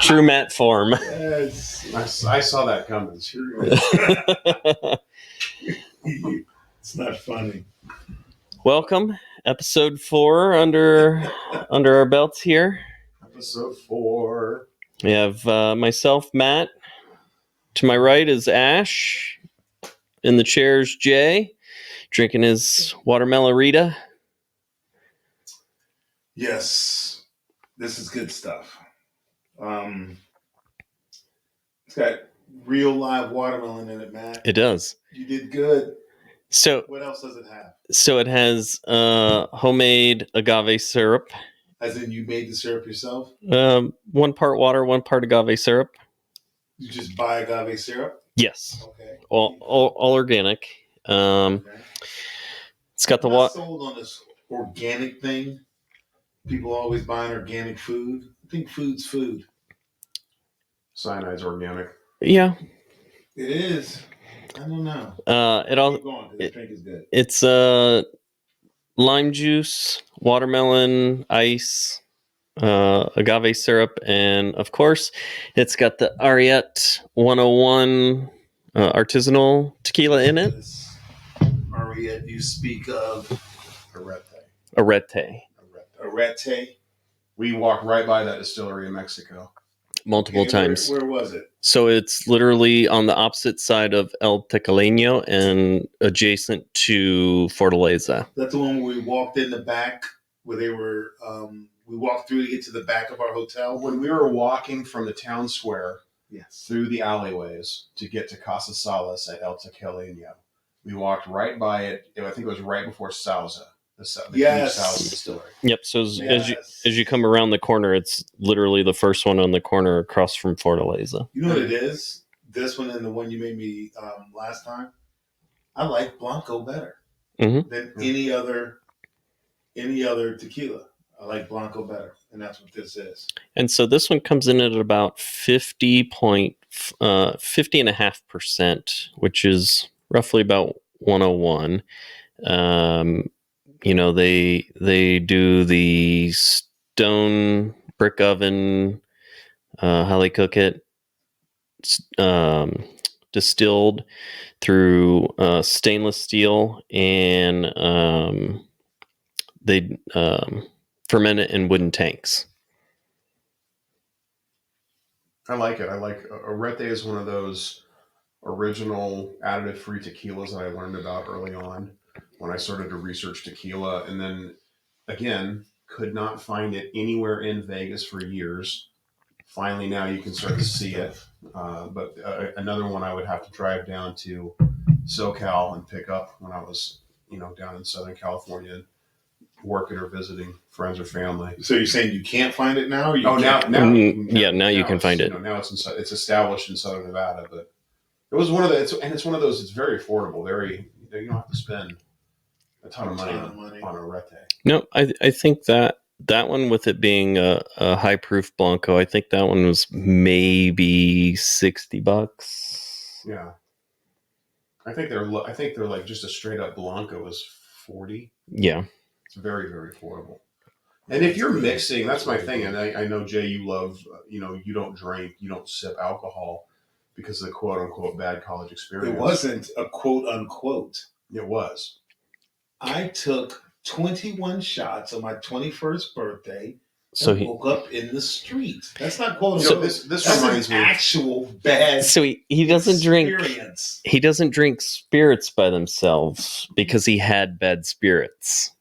True Matt form. Yes, I saw that coming. It's not funny. Welcome, episode 4 under our belts here. Episode 4. We have myself, Matt. To my right is Ash. In the chair's Jay, drinking his watermelon-rita. Yes, this is good stuff. It's got real live watermelon in it, Matt. It does. You did good. So, what else does it have? So it has homemade agave syrup. As in, you made the syrup yourself? 1 part water, 1 part agave syrup. You just buy agave syrup? Yes. Okay. All organic. Okay. It's got the water. Sold on this organic thing. People always buying organic food. I think food's food. Cyanide's organic. Yeah. It is. I don't know. The drink is good. It's lime juice, watermelon, ice, agave syrup, and of course, it's got the Ariete 101 artisanal tequila in it. Ariete, you speak of Arete. We walked right by that distillery in Mexico. Multiple times. Where was it? So it's literally on the opposite side of El Tequileno and adjacent to Fortaleza. That's the one where we walked in the back, where they were. We walked through to get to the back of our hotel. When we were walking from the town square, through the alleyways to get to Casa Salas at El Tequileno, we walked right by it. I think it was right before Sauza. The Sauza distillery. Yep. So as you come around the corner, it's literally the first one on the corner across from Fortaleza. You know what it is? This one and the one you made me last time. I like Blanco better than any other tequila. I like Blanco better, and that's what this is. And so this one comes in at about 50.5%, which is roughly about 101. They do the stone brick oven, how they cook it, distilled through stainless steel, and they ferment it in wooden tanks. I like it. Arete is one of those original additive-free tequilas that I learned about early on when I started to research tequila, and then again could not find it anywhere in Vegas for years. Finally, now you can start to see it. But another one I would have to drive down to SoCal and pick up when I was, down in Southern California, working or visiting friends or family. So you're saying you can't find it now? Now you can find it. Now it's established in Southern Nevada, but it was one of the. It's one of those. It's very affordable. Very, you don't have to spend a ton of money on Arete. No, I think that one, with it being a high proof Blanco, I think that one was maybe $60. Yeah, I think they're like just a straight up Blanco is $40. Yeah, it's very, very affordable. And if you're mixing, that's my thing. And I know, Jay, you love, you don't drink, you don't sip alcohol because of the quote unquote bad college experience. It wasn't a quote unquote. It was. I took 21 shots on my 21st birthday and woke up in the street. That's not quote unquote. So this reminds me actual bad. So he doesn't experience. He doesn't drink spirits by themselves because he had bad spirits.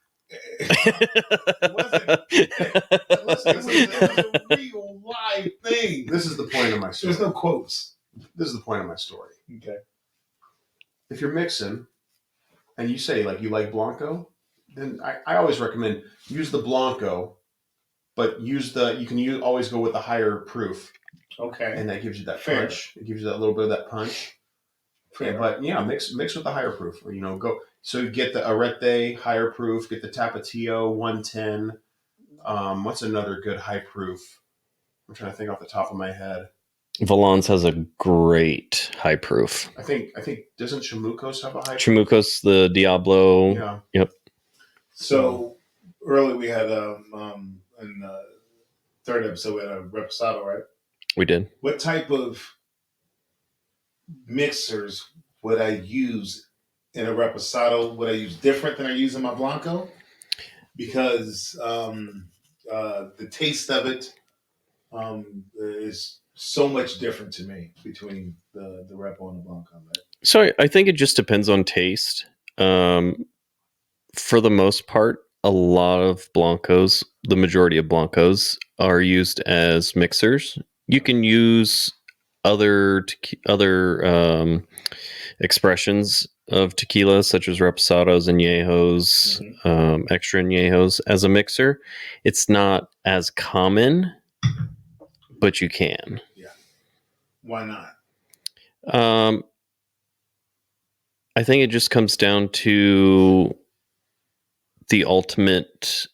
It was a real live thing. This is the point of my story. There's no quotes. This is the point of my story. Okay. If you're mixing and you say you like Blanco, then I always recommend use the Blanco, but always go with the higher proof. Okay. And that gives you that punch. It gives you that little bit of that punch. Fair. But mix with the higher proof. Go. So you get the Arete higher proof, get the Tapatio 110. What's another good high proof? I'm trying to think off the top of my head. Valon's has a great high proof. I think doesn't Chamucos have a high proof? Chamucos, the Diablo. Yeah. Yep. So earlier we had in the third episode we had a Reposado, right? We did. What type of mixers would I use in a reposado? Would I use different than I use in my Blanco? Because the taste of it is so much different to me between the Repo and the Blanco. Right? So I think it just depends on taste. For the most part, a lot of Blancos, the majority of Blancos, are used as mixers. You can use other expressions of tequila, such as reposados and añejos, extra añejos, as a mixer. It's not as common, but you can. Yeah. Why not? I think it just comes down to the ultimate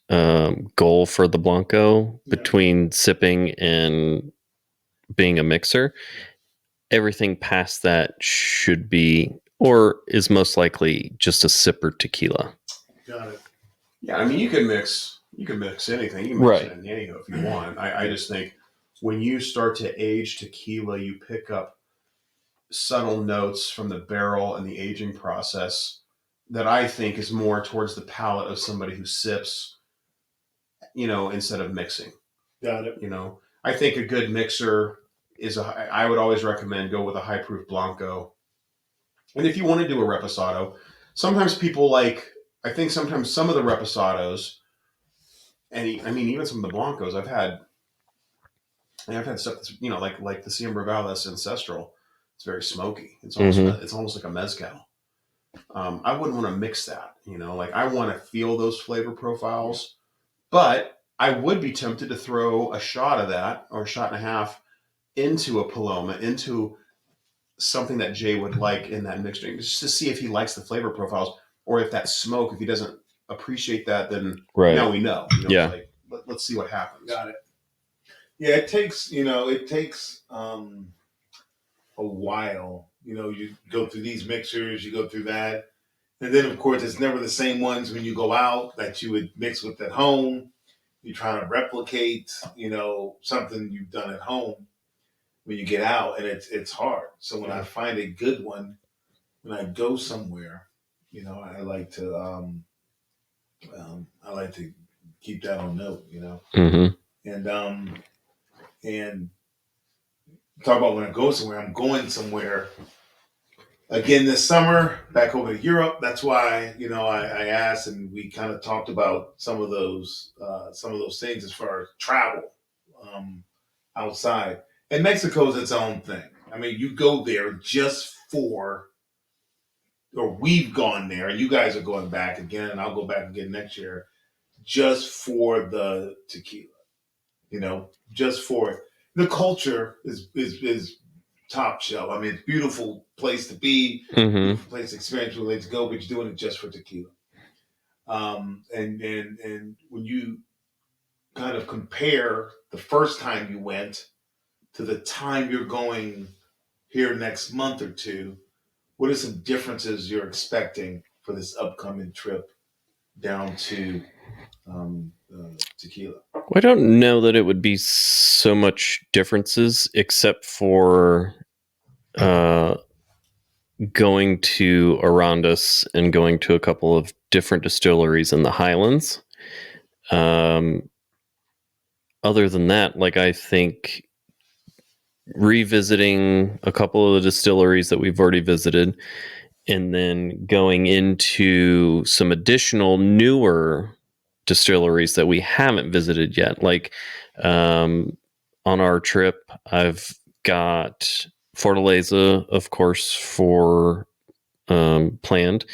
goal for the Blanco between sipping and being a mixer. Everything past that should be, or is most likely, just a sipper tequila. Got it. Yeah, I mean, you can mix anything. You can mix it in añejo if you want. I just think when you start to age tequila, you pick up subtle notes from the barrel and the aging process that I think is more towards the palate of somebody who sips, instead of mixing. Got it. I think a good mixer I would always recommend go with a high proof Blanco. And if you want to do a reposado, sometimes people I think sometimes some of the reposados, and even some of the Blancos I've had stuff that's, like the Siembra Valles Ancestral. It's very smoky. It's almost like a mezcal. I wouldn't want to mix that, I want to feel those flavor profiles, but I would be tempted to throw a shot of that or a shot and a half into a Paloma, into something that Jay would like in that mixed drink, just to see if he likes the flavor profiles or if that smoke, if he doesn't appreciate that, then now we know. Yeah. Let's see what happens. Got it. Yeah, it takes a while. You go through these mixers, you go through that. And then, of course, it's never the same ones when you go out that you would mix with at home. You're trying to replicate, something you've done at home when you get out, and it's hard. So when I find a good one, when I go somewhere, I like to keep that on note, and talk about when I go somewhere. I'm going somewhere again this summer, back over to Europe. That's why I asked, and we kind of talked about some of those things as far as travel outside. And Mexico's its own thing. I mean, you go there just for, or we've gone there, and you guys are going back again, and I'll go back again next year, just for the tequila. Just for it. The culture is top shelf. I mean, it's a beautiful place to be, beautiful place to experience, beautiful place to go, but you're doing it just for tequila. And when you kind of compare the first time you went to the time you're going here next month or two, what are some differences you're expecting for this upcoming trip down to tequila? Well, I don't know that it would be so much differences, except for going to Arandas and going to a couple of different distilleries in the Highlands. Other than that, I think revisiting a couple of the distilleries that we've already visited, and then going into some additional newer distilleries that we haven't visited yet. On our trip, I've got Fortaleza, of course, for planned,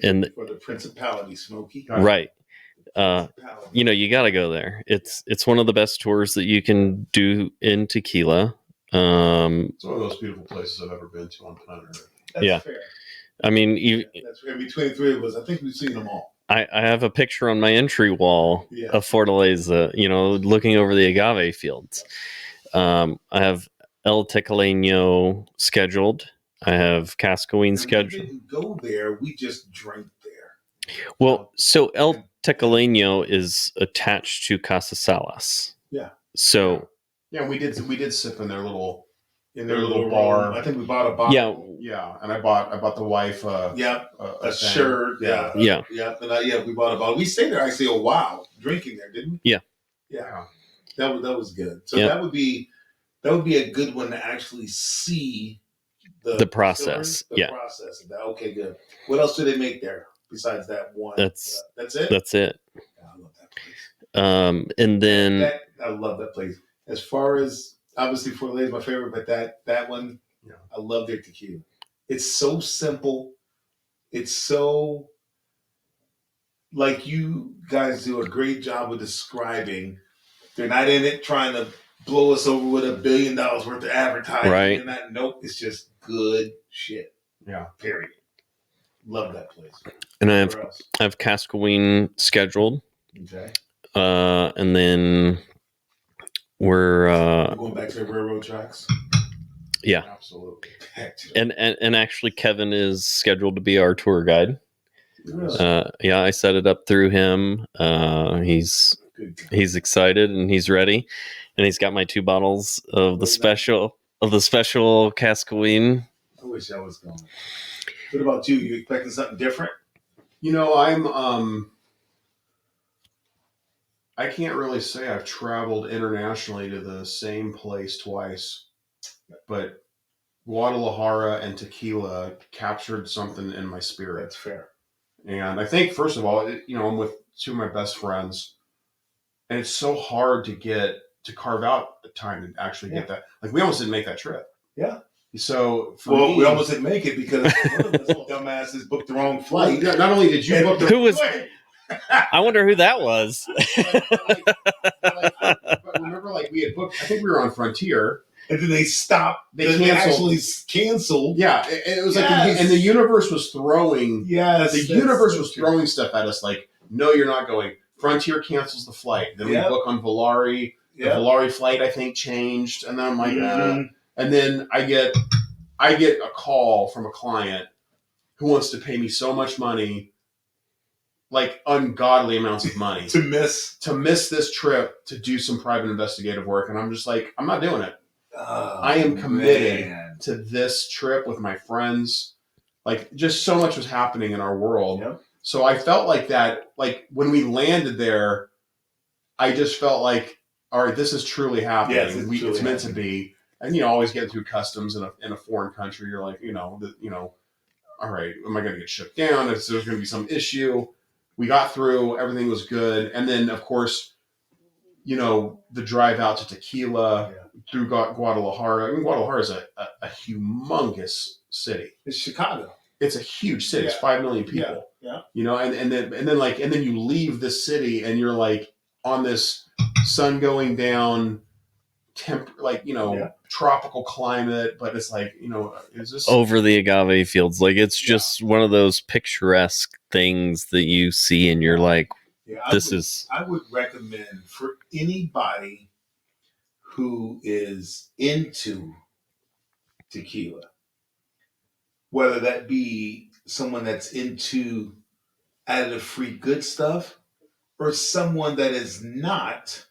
and for the Principality, Smoky. Right. You got to go there. It's one of the best tours that you can do in tequila. It's one of those beautiful places I've ever been to on planet Earth. That's fair. I mean, that's fair. Between the three of us, I think we've seen them all. I have a picture on my entry wall of Fortaleza, looking over the agave fields. I have El Tequileno scheduled. I have Cascoine scheduled. We didn't go there. We just drank there. Well, so El Tequileno is attached to Casa Salas. Yeah. So Yeah, we did sip in their little their little bar. I think we bought a bottle. Yeah, and I bought the wife a shirt. Yeah, And we bought a bottle. We stayed there actually a while drinking there, didn't we? Yeah. That was good. So that would be a good one to actually see the process. Process of that. Okay, good. What else do they make there besides that one? That's it. That's it. Yeah, I love that place. And then I love that place. As far as obviously Fort Lauderdale is my favorite, but that one, I love their tequila. It's so simple. It's so like you guys do a great job of describing. They're not in it trying to blow us over with $1 billion worth of advertising. Right. And that nope, it's just good shit. Yeah. Period. Love that place. And I have Cascaween scheduled. Okay. And then we're going back to the railroad tracks. Yeah. Absolutely. And actually Kevin is scheduled to be our tour guide. Really? Yeah, I set it up through him. He's excited and he's ready, and he's got my 2 bottles of the special Cascaween. I wish I was going. What about you? You expecting something different? I can't really say I've traveled internationally to the same place twice, but Guadalajara and Tequila captured something in my spirit. That's fair. And I think, first of all, I'm with 2 of my best friends, and it's so hard to carve out the time to actually get that. Like, we almost didn't make that trip. Yeah. So we almost didn't make it because one of us dumbasses booked the wrong flight. Not only did you book the who was I wonder who that was. But remember, we had booked. I think we were on Frontier, and then they stopped. They actually canceled. Yeah, it was and the universe was throwing. Yes, the universe was throwing stuff at us. Like, no, you're not going. Frontier cancels the flight. Then we book on Volare. The Volare flight, I think, changed, and then I'm like, and then I get a call from a client who wants to pay me so much money, like ungodly amounts of money, to miss this trip to do some private investigative work, and I'm just like, I'm not doing it. Oh, I am committed to this trip with my friends. Like, just so much was happening in our world. Yep. So I felt like that. Like, when we landed there, I just felt like, all right, this is truly happening. Yes, it's meant to be. And always getting through customs in a foreign country, you're like, all right, am I going to get shut down? Is there going to be some issue? We got through. Everything was good. And then, of course, the drive out to Tequila through Guadalajara. I mean, Guadalajara is a humongous city. It's Chicago. It's a huge city. It's 5 million people. Yeah. And then you leave this city and you're like on this sun going down, tropical climate, but it's like, is this over the agave fields? Like, it's just one of those picturesque things that you see and you're like, I would recommend for anybody who is into tequila, whether that be someone that's into additive-free good stuff or someone that is not,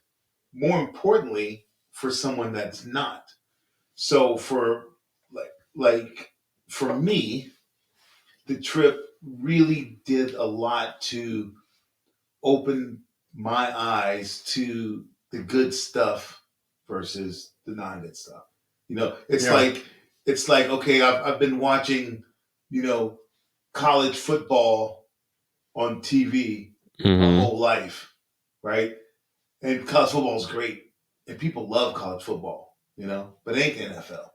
more importantly, for someone that's not. So for for me, the trip really did a lot to open my eyes to the good stuff versus the non-good stuff. It's like okay, I've been watching, college football on TV my whole life, right? And college football is great, and people love college football, but it ain't the NFL.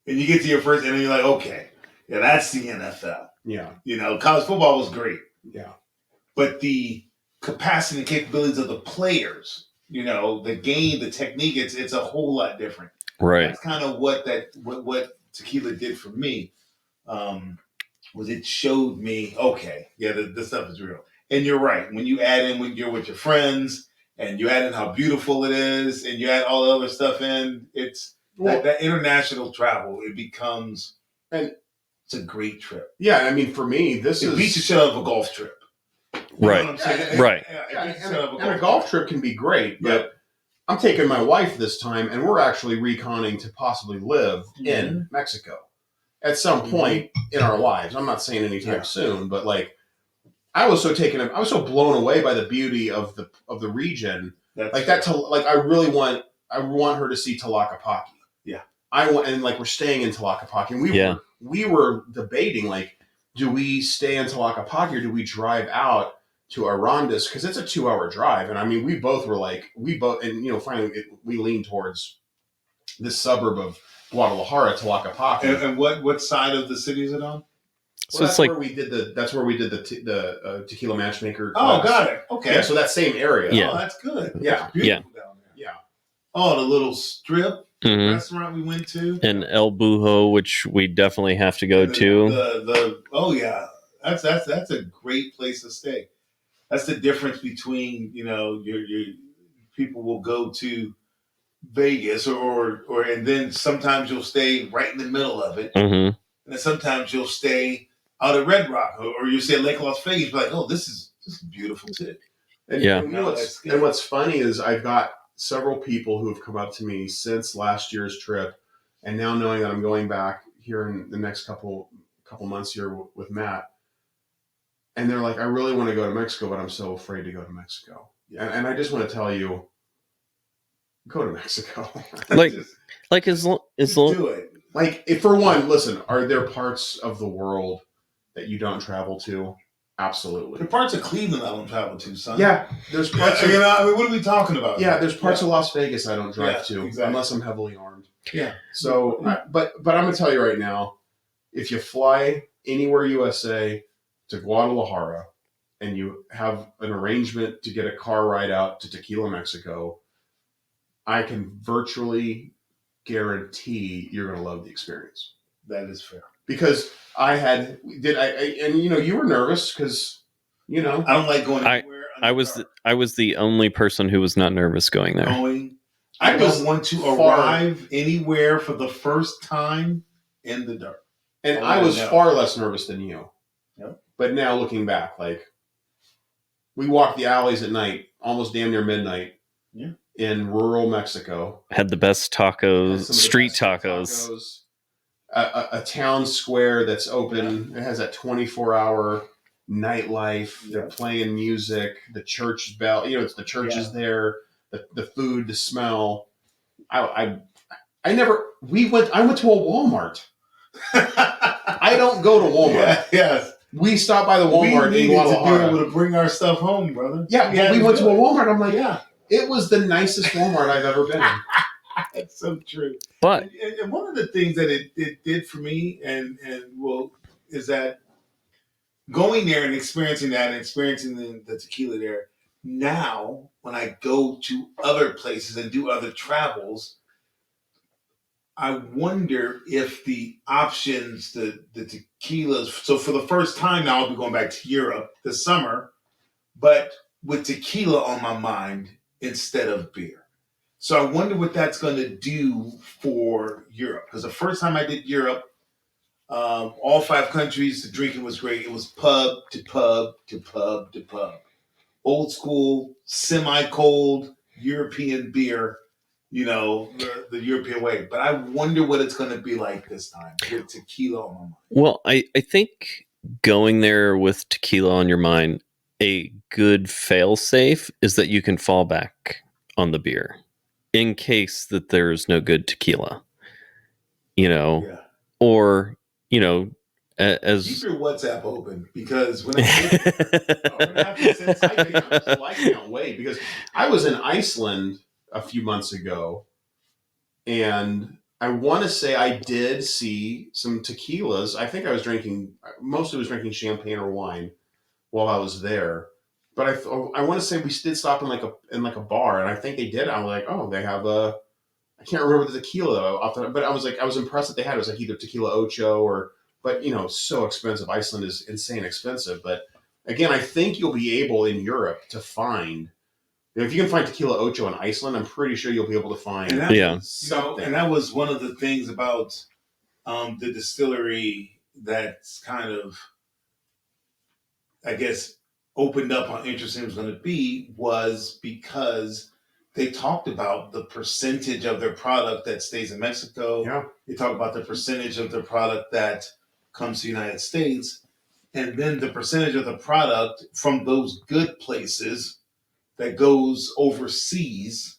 And you get to your first, and then you're like, okay, yeah, that's the NFL. Yeah, college football was great. Yeah, but the capacity and capabilities of the players, the game, the technique, it's a whole lot different. Right. That's kind of what tequila did for me. Was it showed me, okay, yeah, this stuff is real. And you're right. When you add in when you're with your friends and you add in how beautiful it is and you add all the other stuff in, it's that international travel, it becomes, and it's a great trip. Yeah. I mean, for me, it beats the shit out of a golf trip. Right. Right. And a golf trip can be great, but I'm taking my wife this time, and we're actually reconning to possibly live in Mexico at some point in our lives. I'm not saying anytime soon, but like I was so blown away by the beauty of the region. I want her to see Tlaquepaque. Yeah. And like we're staying in Tlaquepaque, and we were debating like, do we stay in Tlaquepaque or do we drive out to Arandas, because it's a 2-hour drive? And I mean, finally we leaned towards this suburb of Guadalajara, Tlaquepaque. And what side of the city is it on? So that's where we did the Tequila Matchmaker class. Oh, got it. Okay. Yeah, so that same area. Yeah. Oh, that's good. Yeah. That's beautiful down there. Yeah. Oh, the little strip restaurant we went to. And El Bujo, which we definitely have to go to. That's a great place to stay. That's the difference between, your people will go to Vegas and then sometimes you'll stay right in the middle of it. And then sometimes you'll stay out at Red Rock or you stay at Lake Las Vegas. You're like, oh, this is beautiful too. And what's funny is I've got several people who have come up to me since last year's trip, and now knowing that I'm going back here in the next couple months here with Matt, and they're like, I really want to go to Mexico, but I'm so afraid to go to Mexico. Yeah. And I just want to tell you, go to Mexico. Just do it. Like, if for one, listen, are there parts of the world that you don't travel to? Absolutely. There are parts of Cleveland I don't travel to, son. Yeah, there's parts. what are we talking about? Yeah, there's parts of Las Vegas I don't drive to unless I'm heavily armed. Yeah. So, but I'm gonna tell you right now, if you fly anywhere USA to Guadalajara and you have an arrangement to get a car ride out to Tequila, Mexico, I can virtually guarantee you're going to love the experience. That is fair. Because you were nervous because, I don't like going anywhere. I was the only person who was not nervous going there. I don't want to arrive anywhere for the first time in the dark. And I was far less nervous than you. Yep. But now looking back, like, we walked the alleys at night, almost damn near midnight. Yeah. In rural Mexico. Had the best tacos, street tacos. A town square that's open. It has that 24-hour nightlife. Yeah. They're playing music. The church bell. It's the church is there. The food, the smell. I went to a Walmart. I don't go to Walmart. Yes. We stopped by the Walmart in Guadalajara. To be able to bring our stuff home, brother. Yeah, but we went to a Walmart. I'm like, it was the nicest Walmart I've ever been in. That's so true. But and one of the things that it did for me is that going there and experiencing that and experiencing the tequila there, now when I go to other places and do other travels, I wonder if the options, the tequilas, so for the first time now I'll be going back to Europe this summer, but with tequila on my mind instead of beer. So I wonder what that's going to do for Europe. Because the first time I did Europe, all 5 countries, the drinking was great. It was pub to pub to pub to pub. Old school, semi-cold European beer, the European way. But I wonder what it's going to be like this time with tequila on my mind. Well, I think going there with tequila on your mind, a good fail-safe is that you can fall back on the beer in case that there's no good tequila, or, as keep your WhatsApp open, because when I can't wait, because I was in Iceland a few months ago, and I want to say I did see some tequilas. I think I was mostly drinking champagne or wine while I was there. But I want to say we did stop in like a bar, and I think they did. I was like, oh, they have I can't remember the tequila, but I was impressed that they had it. It was like either Tequila Ocho but so expensive. Iceland is insane expensive. But again, I think you'll be able in Europe to find, if you can find Tequila Ocho in Iceland, I'm pretty sure you'll be able to find. Something. And that was one of the things about the distillery that's kind of, I guess, opened up how interesting it was going to be, was because they talked about the percentage of their product that stays in Mexico. Yeah. They talk about the percentage of their product that comes to the United States, and then the percentage of the product from those good places that goes overseas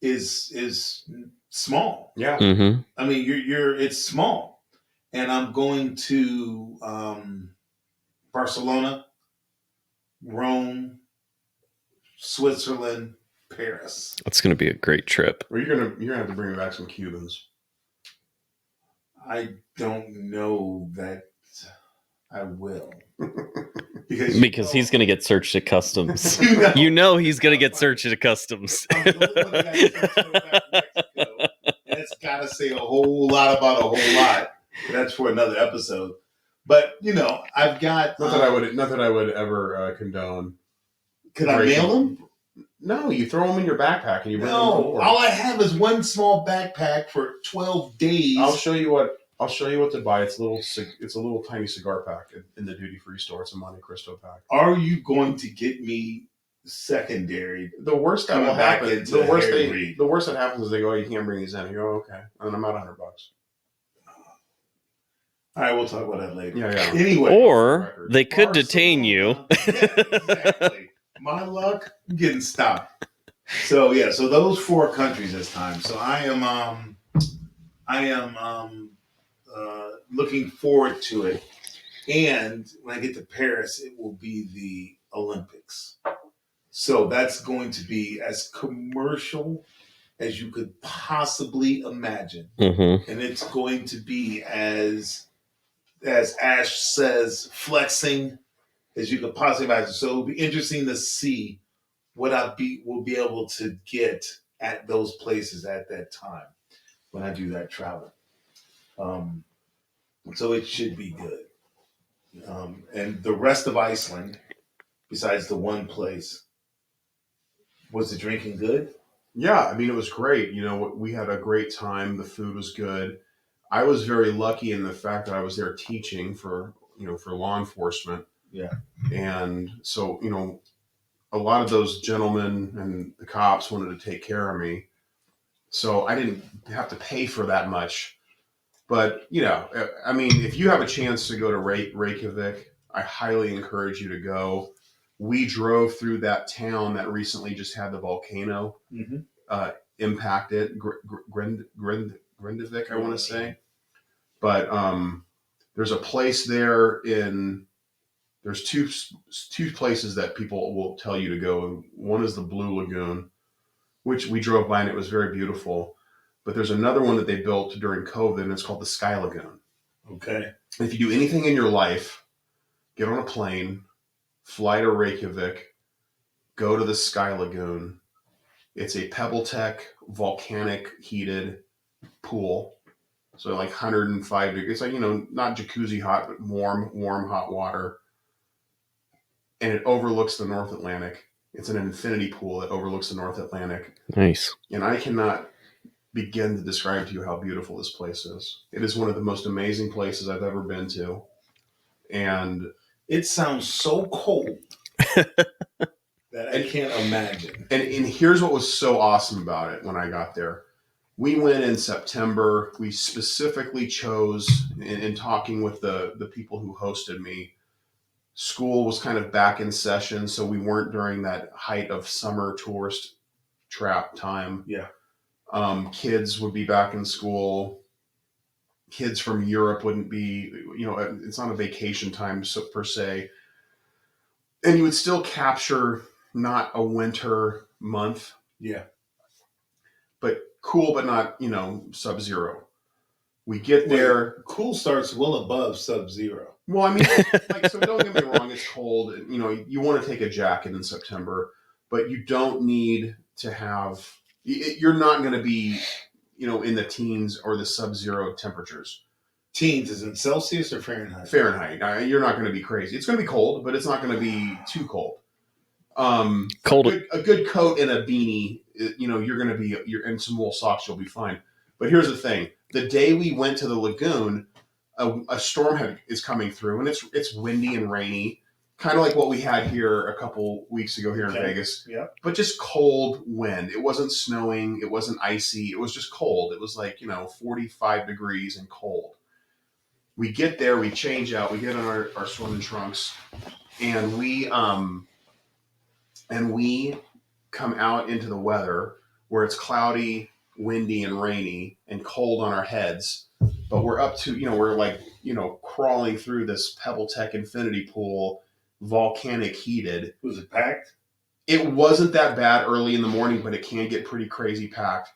is small. Yeah. Mm-hmm. I mean, it's small, and I'm going to Barcelona, Rome, Switzerland, Paris. That's going to be a great trip. Well, you're gonna have to bring me back some Cubans. I don't know that I will. Because he's going to get searched at customs. He's going to get searched at customs. I'm the only one that got searched to go back to Mexico, and it's got to say a whole lot about a whole lot. That's for another episode. But I've got Not that I would ever condone. Could I mail them? No, you throw them in your backpack and you bring them No, forward. all I have is one small backpack for 12 days. I'll show you what to buy. It's a little tiny cigar pack in the duty free store. It's a Monte Cristo pack. Are you going to get me secondary? The worst that Coming will back happen. into The worst Harry that happens is they go, "Oh, you can't bring these in." You go, "Okay," and I'm out $100. All right, we'll talk about that later. Yeah. Anyway, Or they could detain you. Yeah, exactly. My luck, I'm getting stopped. So those 4 countries this time. So I am looking forward to it. And when I get to Paris, it will be the Olympics. So that's going to be as commercial as you could possibly imagine. Mm-hmm. And it's going to be as Ash says, flexing as you could possibly imagine. So it'll be interesting to see what will be able to get at those places at that time when I do that travel. So it should be good. And the rest of Iceland, besides the one place, was the drinking good? Yeah, I mean it was great. We had a great time. The food was good. I was very lucky in the fact that I was there teaching for law enforcement. Yeah. And so, a lot of those gentlemen and the cops wanted to take care of me. So I didn't have to pay for that much. But, I mean, if you have a chance to go to Reykjavik, I highly encourage you to go. We drove through that town that recently just had the volcano impact it, Grindavik, I want to say. But there's a place there there's two places that people will tell you to go. And one is the Blue Lagoon, which we drove by and it was very beautiful. But there's another one that they built during COVID and it's called the Sky Lagoon. Okay. If you do anything in your life, get on a plane, fly to Reykjavik, go to the Sky Lagoon. It's a PebbleTech volcanic heated pool. So like 105 degrees. It's like, not jacuzzi hot, but warm hot water. And it overlooks the North Atlantic. It's an infinity pool that overlooks the North Atlantic. Nice. And I cannot begin to describe to you how beautiful this place is. It is one of the most amazing places I've ever been to. And it sounds so cold that I can't imagine. And here's what was so awesome about it when I got there. We went in September. We specifically chose, in talking with the people who hosted me, school was kind of back in session, so we weren't during that height of summer tourist trap time. Yeah. Kids would be back in school. Kids from Europe wouldn't be, it's not a vacation time per se. And you would still capture not a winter month. Yeah. But cool, but not, sub-zero. We get there. Cool starts well above sub-zero. Well, I mean, so don't get me wrong. It's cold. You want to take a jacket in September, but you don't need to have. You're not going to be, in the teens or the sub-zero temperatures. Teens is in Celsius or Fahrenheit? Fahrenheit. You're not going to be crazy. It's going to be cold, but it's not going to be too cold. Cold. A good coat and a beanie. You're going to be. And some wool socks. You'll be fine. But here's the thing: the day we went to the lagoon, a storm is coming through, and it's windy and rainy. kind of like what we had here a couple weeks ago here in Vegas. Yeah. But just cold wind. It wasn't snowing. It wasn't icy. It was just cold. It was like, 45 degrees and cold. We get there, we change out, we get in our swimming trunks, and we come out into the weather where it's cloudy, windy, and rainy and cold on our heads. But we're up to, we're like, crawling through this Pebble Tech infinity pool, volcanic heated. Was it packed? It wasn't that bad early in the morning, but it can get pretty crazy packed.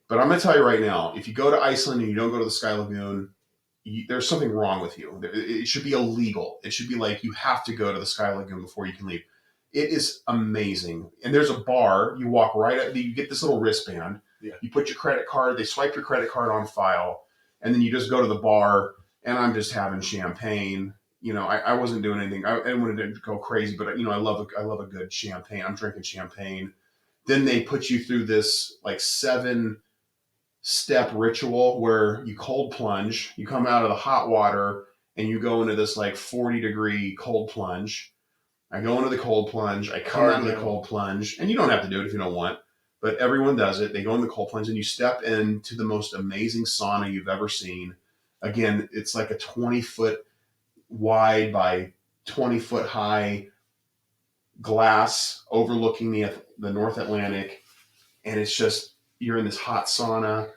But I'm going to tell you right now, if you go to Iceland and you don't go to the Sky Lagoon, there's something wrong with you. It should be illegal. It should be like you have to go to the Sky Lagoon before you can leave. It is amazing. And there's a bar. You walk right up. You get this little wristband. Yeah. You put your credit card. They swipe your credit card on file. And then you just go to the bar. And I'm just having champagne. I wasn't doing anything. I didn't want to go crazy. But, I love a good champagne. I'm drinking champagne. Then they put you through this like 7-step ritual where you cold plunge, you come out of the hot water and you go into this like 40-degree cold plunge. I go into the cold plunge, I come out of the cold plunge, and you don't have to do it if you don't want, but everyone does it. They go in the cold plunge and you step into the most amazing sauna you've ever seen. Again, it's like a 20-foot wide by 20-foot high glass overlooking the North Atlantic. And it's just, you're in this hot sauna,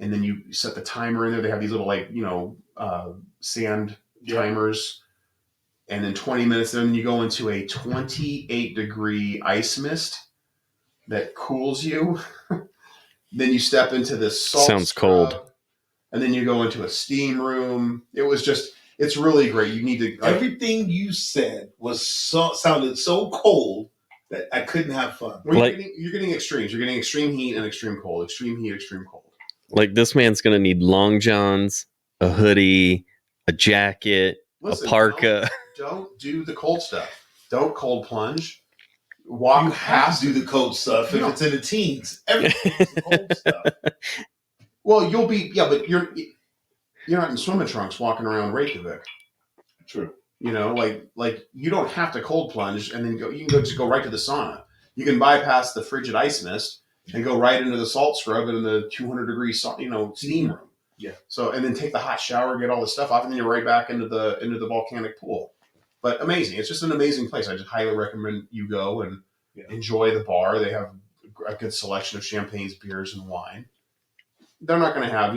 and then you set the timer in there. They have these little sand timers, and then 20 minutes. Then you go into a 28-degree ice mist that cools you. Then you step into this salt Sounds scrub, cold. and then you go into a steam room. It's really great. You need to Everything you said sounded so cold that I couldn't have fun. Well, you're getting extremes. You're getting extreme heat and extreme cold. Extreme heat, extreme cold. Like this man's gonna need long johns, a hoodie, a jacket, a parka. Don't do the cold stuff. Don't cold plunge. You have to do the cold stuff if it's in the teens. Everything's the cold stuff. Well, but you're not in swimming trunks walking around Reykjavik. True. Like you don't have to cold plunge and then go. You can just go right to the sauna. You can bypass the frigid ice mist and go right into the salt scrub and in the 200-degree steam room. Yeah. So and then take the hot shower, get all the stuff off, and then you're right back into the volcanic pool. But amazing! It's just an amazing place. I just highly recommend you go and enjoy the bar. They have a good selection of champagnes, beers, and wine. They're not going to have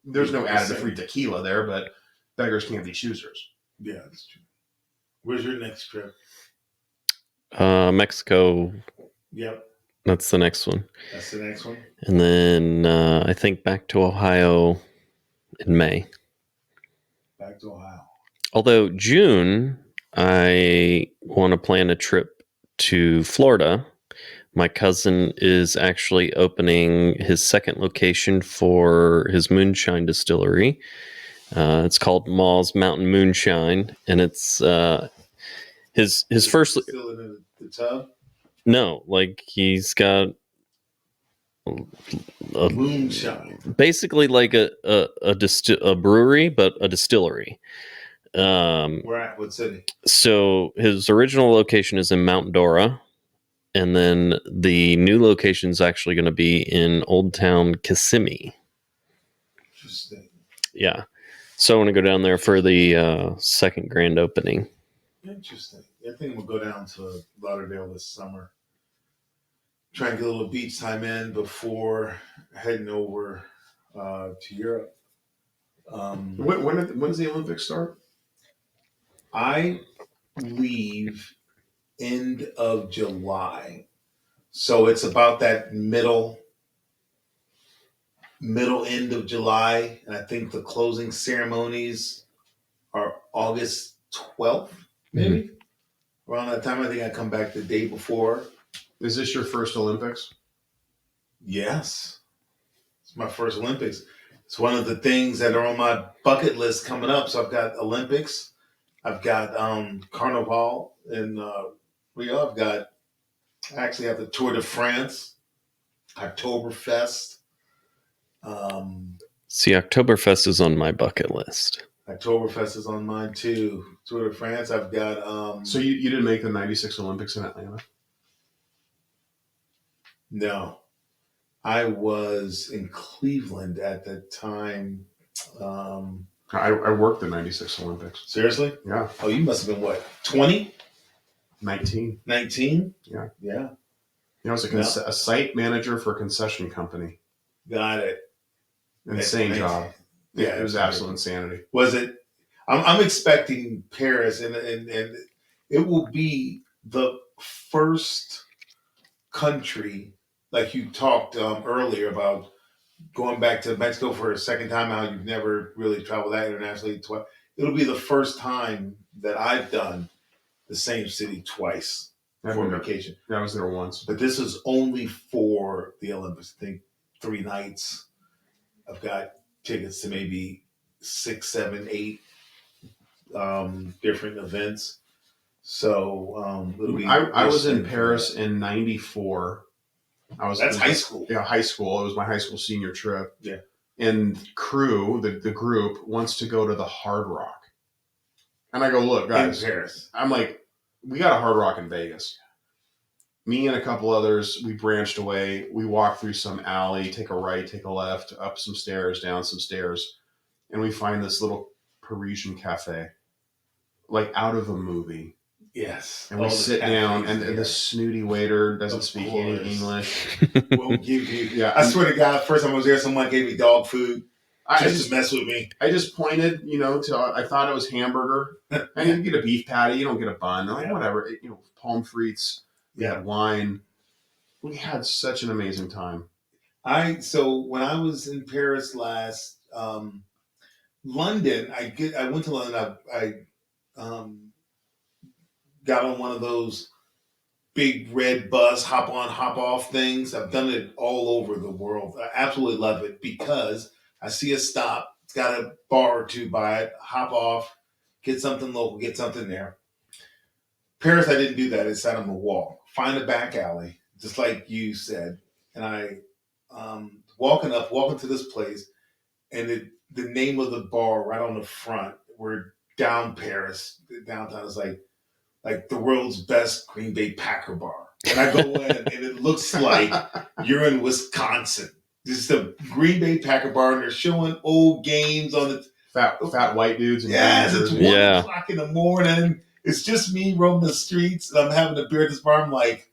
there's no additive-free tequila there, but beggars can't be choosers. Yeah, that's true. Where's your next trip? Mexico. Yep. That's the next one. That's the next one. And then I think back to Ohio in May. Back to Ohio. Although June, I want to plan a trip to Florida. My cousin is actually opening his second location for his moonshine distillery. It's called Mall's Mountain Moonshine, and it's his first. Still in the tub? No, like he's got a moonshine, basically like a brewery, but a distillery. Where at? What city? So his original location is in Mount Dora, and then the new location is actually going to be in Old Town Kissimmee. Interesting. Yeah. So I want to go down there for the second grand opening. Interesting. I think we'll go down to Lauderdale this summer. Try and get a little beach time in before heading over to Europe. When does the Olympics start? I leave end of July. So it's about that middle end of July. And I think the closing ceremonies are August 12th, maybe. Mm-hmm. Around that time, I think I come back the day before. Is this your first Olympics? Yes. It's my first Olympics. It's one of the things that are on my bucket list coming up. So I've got Olympics. I've got Carnival in Rio. I actually have the Tour de France, Oktoberfest. See, Oktoberfest is on my bucket list. Oktoberfest is on mine too. Tour de France. I've got. So you didn't make the '96 Olympics in Atlanta? No, I was in Cleveland at the time. I worked the '96 Olympics. Seriously? Yeah, Oh, you must have been what? 20? 19. 19? Yeah. Yeah. I was a site manager for a concession company. Got it. Insane job. Yeah, it was absolute insanity. Was it? I'm expecting Paris, and it will be the first country, like you talked earlier about going back to Mexico for a second time. How you've never really traveled that internationally. It'll be the first time that I've done the same city twice for vacation. I was there once, but this is only for the Olympics. I think 3 nights. I've got tickets to maybe 6, 7, 8 different events. So I was in Paris in '94. That's high school. Yeah, high school. It was my high school senior trip. Yeah. And the group wants to go to the Hard Rock. And I go, look, guys. In Paris. I'm like, we got a Hard Rock in Vegas. Me and a couple others, we branched away. We walked through some alley, take a right, take a left, up some stairs, down some stairs. And we find this little Parisian cafe, like out of a movie. Yes. And we sit down, and the snooty waiter doesn't speak any English. Won't give you. Yeah. I swear to God, first time I was there, someone gave me dog food just to mess with me. I just pointed, I thought it was hamburger. And you get a beef patty, you don't get a bun. I'm like, whatever. Palm frites. We had wine. We had such an amazing time. So when I was in Paris last, London, I went to London. I got on one of those big red bus hop on hop off things. I've done it all over the world. I absolutely love it because I see a stop. It's got a bar or two by it. Hop off, get something local, get something there. Paris, I didn't do that. It sat on the wall. Find a back alley, just like you said. And I walking to this place, and the name of the bar right on the front, we're downtown is like the world's best Green Bay Packer bar. And I go in and it looks like you're in Wisconsin. This is the Green Bay Packer bar, and they're showing old games on the fat white dudes. Yes, it's 1:00 in the morning. It's just me roaming the streets, and I'm having a beer at this bar. I'm like,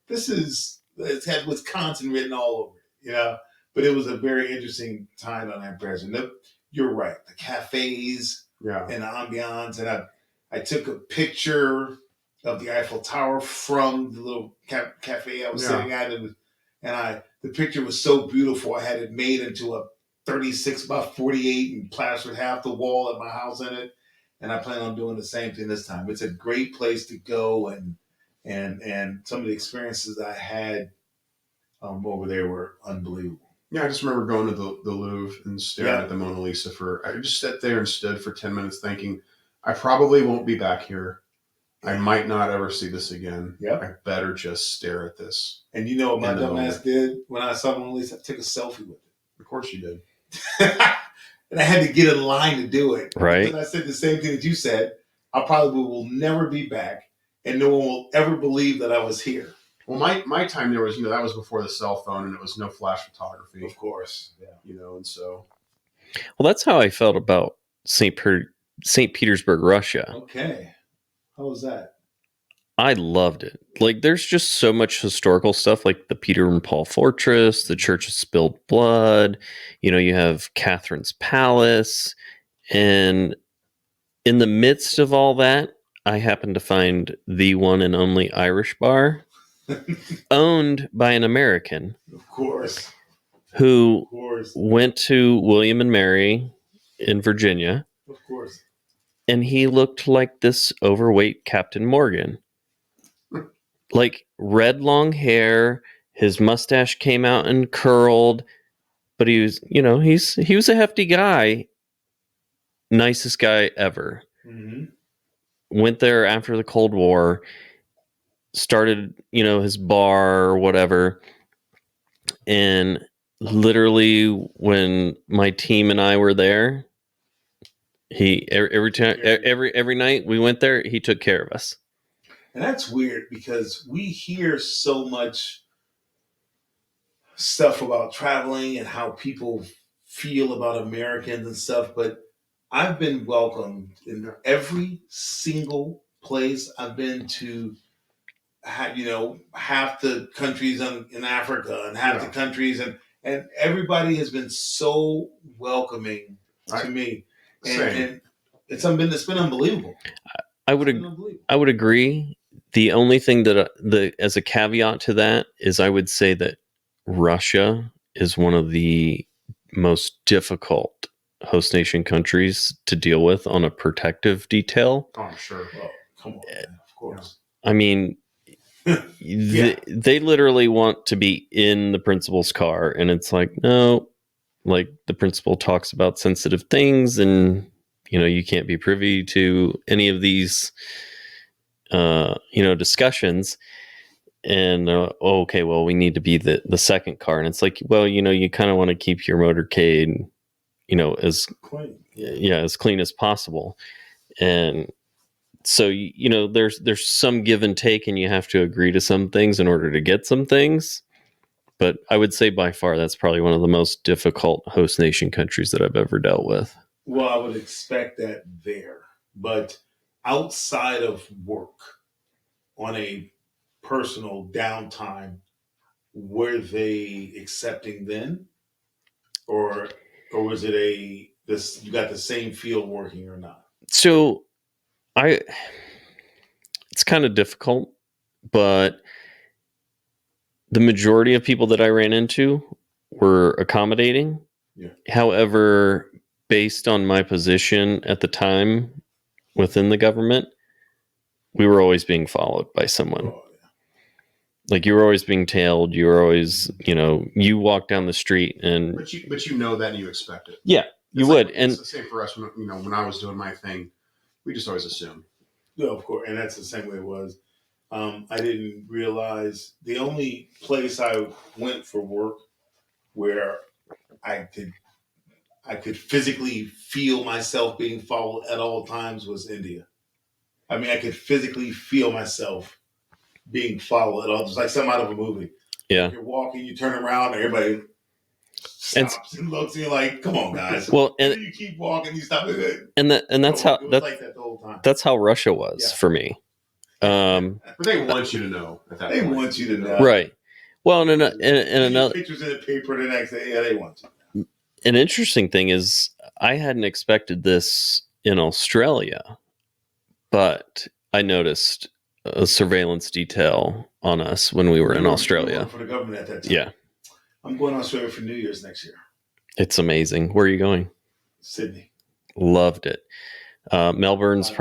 it's had Wisconsin written all over it, But it was a very interesting time on that Paris. And you're right, the cafes and the ambiance. And I took a picture of the Eiffel Tower from the little cafe I was sitting at, and the picture was so beautiful. I had it made into a 36 by 48 and plastered half the wall at my house in it. And I plan on doing the same thing this time. It's a great place to go, and some of the experiences that I had over there were unbelievable. Yeah, I just remember going to the Louvre and staring at the Mona Lisa I just sat there and stood for 10 minutes thinking, I probably won't be back here. I might not ever see this again. Yep. I better just stare at this. And you know what my dumb ass did when I saw Mona Lisa? I took a selfie with it. Of course you did. And I had to get in line to do it. Right. And I said the same thing that you said. I probably will never be back, and no one will ever believe that I was here. Well, my time there was, that was before the cell phone, and it was no flash photography. Of course. Yeah. And so. Well, that's how I felt about St. Petersburg, Russia. Okay. How was that? I loved it. Like, there's just so much historical stuff, like the Peter and Paul Fortress, the Church of Spilled Blood. You have Catherine's Palace. And in the midst of all that, I happened to find the one and only Irish bar owned by an American. Of course. Who went to William and Mary in Virginia. Of course. And he looked like this overweight Captain Morgan. Like red long hair, his mustache came out and curled, but he was, he was a hefty guy. Nicest guy ever. Mm-hmm. Went there after the Cold War, started, his bar or whatever. And literally when my team and I were there, He every time every night we went there, he took care of us. And that's weird because we hear so much stuff about traveling and how people feel about Americans and stuff, but I've been welcomed in every single place I've been to. Half the countries in Africa and half the countries, and everybody has been so welcoming to me, and it's been unbelievable. I would agree. The only thing that as a caveat to that is I would say that Russia is one of the most difficult host nation countries to deal with on a protective detail. Oh, I'm sure. Well, come on, man. Of course. I mean, they literally want to be in the principal's car, and it's like, no, like the principal talks about sensitive things, and you can't be privy to any of these discussions. And okay, well, we need to be the second car, and it's like, well, you kind of want to keep your motorcade as clean. As clean as possible. And so there's some give and take, and you have to agree to some things in order to get some things. But I would say by far that's probably one of the most difficult host nation countries that I've ever dealt with. Well, I would expect that there, but outside of work, on a personal downtime, were they accepting then, or was it you got the same field working or not? So it's kind of difficult, but the majority of people that I ran into were accommodating. Yeah. However, based on my position at the time within the government, we were always being followed by someone. Oh, yeah. Like you were always being tailed. You were always, you walk down the street and. But you know that and you expect it. Yeah, you would. And it's the same for us when I was doing my thing. We just always assume. Yeah, of course, and that's the same way it was. I didn't realize the only place I went for work where I could physically feel myself being followed at all times was India. I mean, I could physically feel myself being followed at all, just like something out of a movie. Yeah, like you're walking, you turn around, and everybody stops and looks, and you're like, "Come on, guys!" Well, and then you keep walking, you stop, and that's how it was like that the whole time. That's how Russia was for me. But they want you to know at that point. They want you to know, right? Well, and another pictures in the paper the next day. Yeah, they want you. An interesting thing is I hadn't expected this in Australia, but I noticed a surveillance detail on us when we were in Australia. For the government at that time. Yeah. I'm going to Australia for New Year's next year. It's amazing. Where are you going? Sydney. Loved it. Melbourne's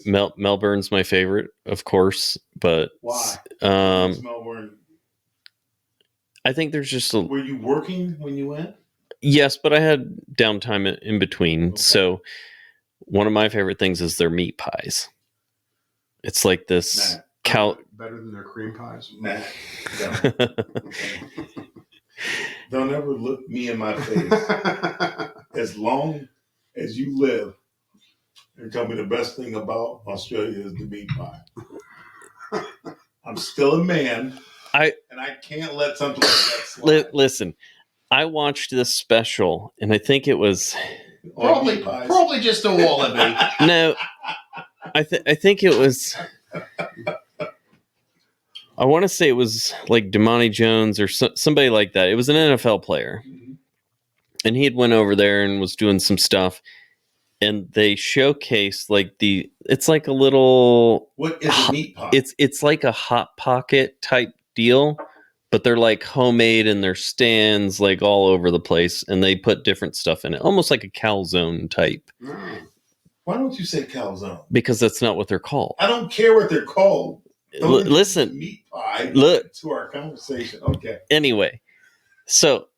Melbourne's my favorite, of course, but why? Melbourne. I think there's just Were you working when you went? Yes, but I had downtime in between. Okay. So one of my favorite things is their meat pies. It's like this better than their cream pies. Nah. Don't ever look me in my face. As long as you live, and tell me the best thing about Australia is the meat pie. I'm still a man, and I can't let something like that slide. Listen, I watched this special, and I think it was probably just a wallaby. No, I think it was. I want to say it was like Damani Jones or somebody like that. It was an NFL player, and he had went over there and was doing some stuff. And they showcased it's like a little. What is a meat pie? It's like a Hot Pocket type deal, but they're like homemade and they're stands like all over the place, and they put different stuff in it, almost like a calzone type. Why don't you say calzone? Because that's not what they're called. I don't care what they're called. Listen, meat pie. Look to our conversation. Okay. Anyway, so.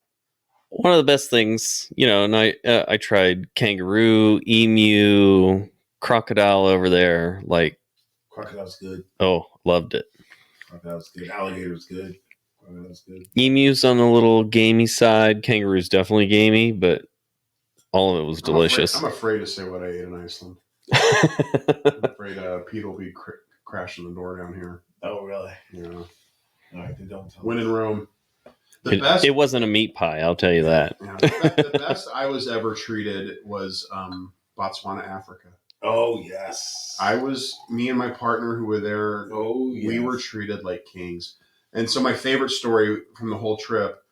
One of the best things, and I tried kangaroo, emu, crocodile over there. Like crocodile's good. Oh, loved it. Crocodile's good. Alligator's good. Crocodile's good. Emu's on the little gamey side. Kangaroo's definitely gamey, but all of it was delicious. I'm afraid to say what I ate in Iceland. I'm afraid Pete will be crashing the door down here. Oh, really? Yeah. All right, then don't tell When me. in Rome. The it wasn't a meat pie, I'll tell you that. Yeah, the best I was ever treated was Botswana, Africa. Oh, yes. Me and my partner who were there, we were treated like kings. And so my favorite story from the whole trip,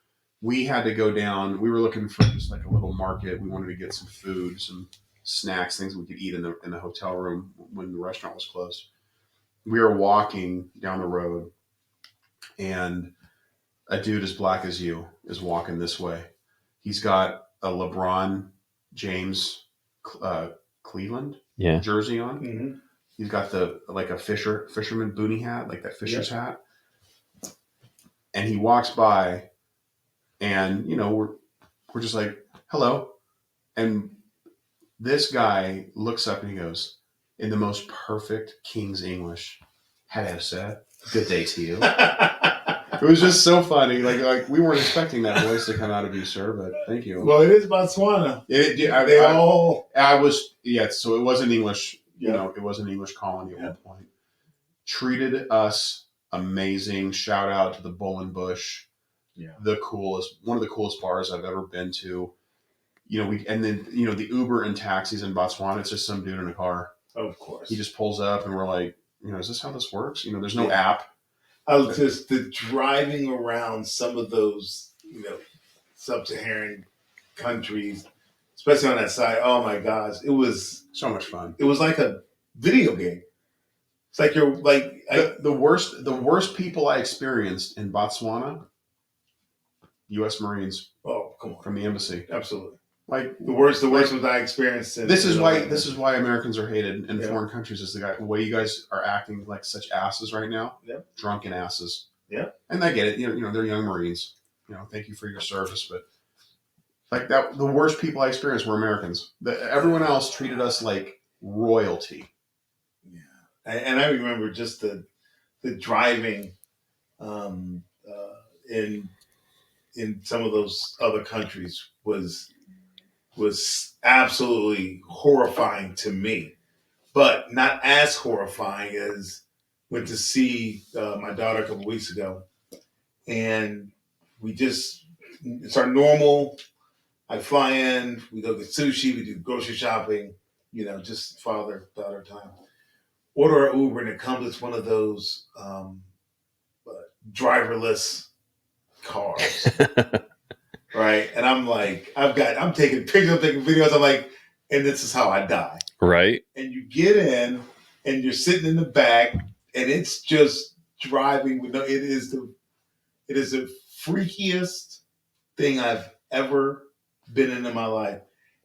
we had to go down, we were looking for just like a little market. We wanted to get some food, some snacks, things we could eat in the hotel room when the restaurant was closed. We were walking down the road, and a dude as black as you is walking this way. He's got a LeBron James Cleveland jersey on. Mm-hmm. He's got a fisherman boonie hat, like that fisher's hat. And he walks by, and we're just like, hello. And this guy looks up and he goes, in the most perfect King's English, hello, sir. Good day to you. It was just so funny. Like we weren't expecting that voice to come out of you, sir, but thank you. Well, it is Botswana. So it wasn't English. It was an English colony at one point. Treated us amazing. Shout out to the Bull and Bush. Yeah. One of the coolest bars I've ever been to. The Uber and taxis in Botswana, it's just some dude in a car. Of course. He just pulls up and we're like, is this how this works? There's no app. I was just the driving around some of those, sub-Saharan countries, especially on that side. Oh my gosh, it was so much fun. It was like a video game. It's like you're like the worst people I experienced in Botswana, U.S. Marines. Oh, come on, from the embassy. Absolutely. Like the worst was I experienced. This is why Americans are hated in foreign countries. Is the way you guys are acting like such asses right now. Yeah. Drunken asses. Yeah. And I get it. They're young Marines. Thank you for your service, but like that, the worst people I experienced were Americans. Everyone else treated us like royalty. Yeah. And I remember just the driving in some of those other countries was absolutely horrifying to me, but not as horrifying as went to see my daughter a couple weeks ago, and it's our normal. I fly in, we go get sushi, we do grocery shopping, just father-daughter time. Order an Uber, and it comes with one of those driverless cars. Right. And I'm like, I'm taking pictures, I'm taking videos. I'm like, and this is how I die. Right. And you get in and you're sitting in the back and it's just driving it is the freakiest thing I've ever been in my life.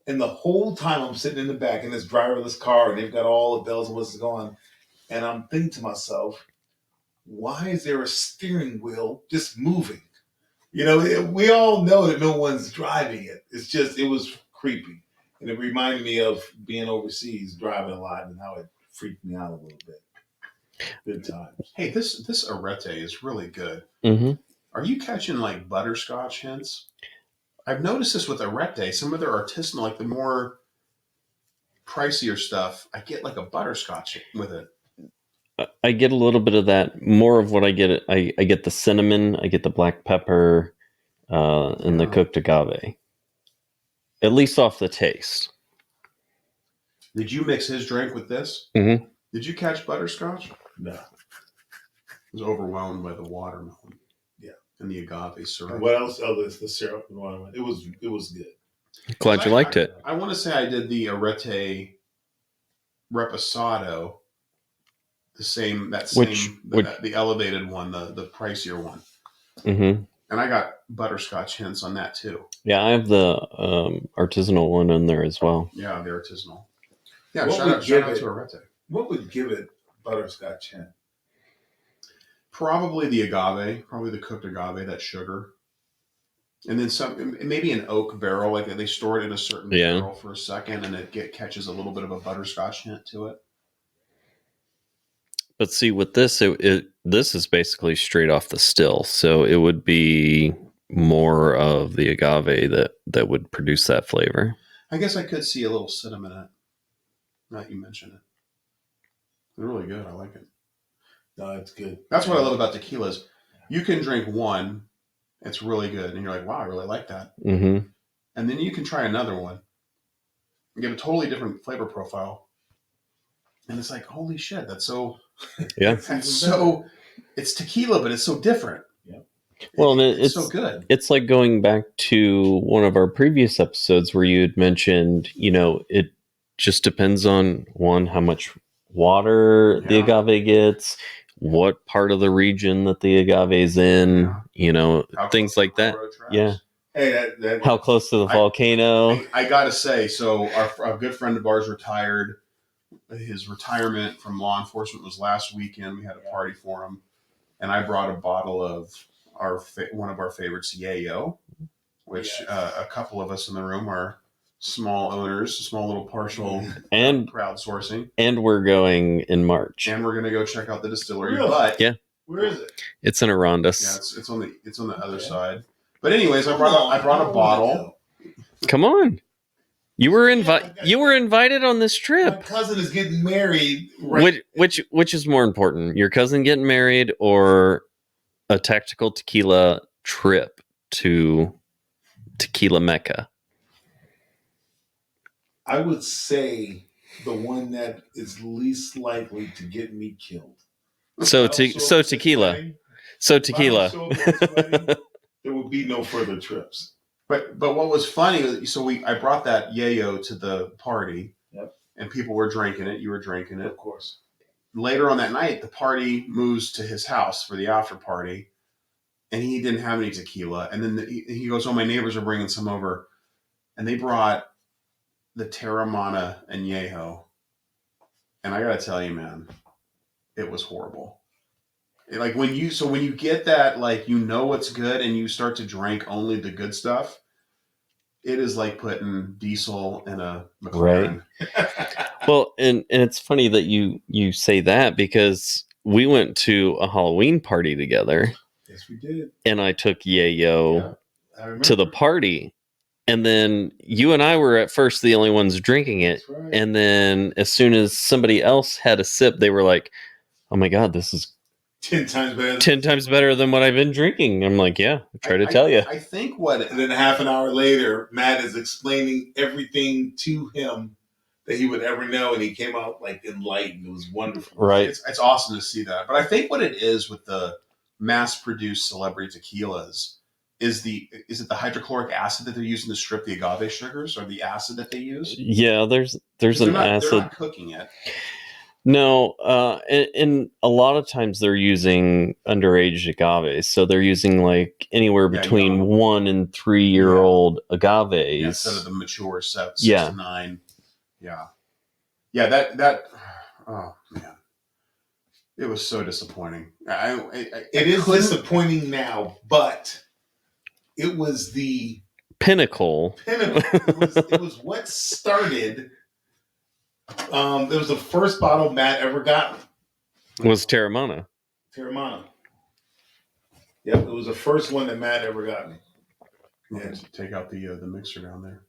And the whole time I'm sitting in the back in this driverless car and they've got all the bells and whistles going. And I'm thinking to myself, why is there a steering wheel just moving? We all know that no one's driving it. It was creepy. And it reminded me of being overseas, driving a lot, and how it freaked me out a little bit. Good times. Hey, this arete is really good. Mm-hmm. Are you catching like butterscotch hints? I've noticed this with arete. Some of their artisanal, like the more pricier stuff, I get like a butterscotch with it. I get a little bit of that. More of what I get, I get the cinnamon, I get the black pepper, and the cooked agave. At least off the taste. Did you mix his drink with this? Mm-hmm. Did you catch butterscotch? No. I was overwhelmed by the watermelon. Yeah. And the agave syrup. And what else? Oh, the syrup and watermelon. It was good. Glad you liked it. I want to say I did the arete reposado. The elevated one, the pricier one. Mm-hmm. And I got butterscotch hints on that too. Yeah, I have the artisanal one in there as well. Yeah, the artisanal. Yeah, shout out to arete. What would give it butterscotch hint? Probably the agave, probably the cooked agave, that sugar. And then maybe an oak barrel, like they store it in a certain barrel for a second and it catches a little bit of a butterscotch hint to it. But see, with this, this is basically straight off the still, so it would be more of the agave that would produce that flavor. I guess I could see a little cinnamon in it. Now that you mention it, they're really good. I like it. No, it's good. That's what I love about tequilas. You can drink one, it's really good, and you're like, wow, I really like that. Mm-hmm. And then you can try another one and get a totally different flavor profile. And it's like, holy shit, that's so. Yeah. That's so. It's tequila, but it's so different. Yeah. Well, and it's so good. It's like going back to one of our previous episodes where you had mentioned, it just depends on one, how much water the agave gets, what part of the region that the agave is in, things like that. Yeah. Hey, how close to the volcano. I gotta say, so a good friend of ours retired. His retirement from law enforcement was last weekend. We had a party for him, and I brought a bottle of one of our favorites, Yayo, which a couple of us in the room are small owners, small little partial and crowdsourcing. And we're going in March. And we're gonna go check out the distillery. Really? But yeah, where is it? It's in Arondas. Yeah, it's on the other side. But anyways, I brought a bottle. Come on. You were invited on this trip. My cousin is getting married. Which is more important? Your cousin getting married or a tactical tequila trip to Tequila Mecca? I would say the one that is least likely to get me killed. So tequila. So tequila. There will be no further trips. But what was funny, so I brought that Yayo to the party, and people were drinking it. You were drinking it, of course. Later on that night, the party moves to his house for the after party, and he didn't have any tequila. And then he goes, "Oh, my neighbors are bringing some over," and they brought the Terramana and Añejo, and I gotta tell you, man, it was horrible. Like when you get that, like what's good, and you start to drink only the good stuff. It is like putting diesel in a McLaren. Right. Well, and it's funny that you say that because we went to a Halloween party together. Yes, we did. And I took Yayo to the party. And then you and I were at first the only ones drinking it. Right. And then as soon as somebody else had a sip, they were like, "Oh my God, this is 10 times better. 10 times better than what I've been drinking." I'm like, yeah, I try to tell you. I think and then half an hour later, Matt is explaining everything to him that he would ever know, and he came out like enlightened. It was wonderful. Right. It's awesome to see that. But I think what it is with the mass-produced celebrity tequilas is it the hydrochloric acid that they're using to strip the agave sugars, or the acid that they use? Yeah, there's an acid. They're not cooking it. No, and a lot of times they're using underage agaves, so they're using like anywhere between 1 and 3 year old agaves instead of the mature 6 to 9. Yeah. That. Oh man, it was so disappointing. It is disappointing now, but it was the pinnacle. It was what started. It was the first bottle Matt ever got. Was Terramana. Yep, it was the first one that Matt ever got me. Yeah, take out the mixer down there.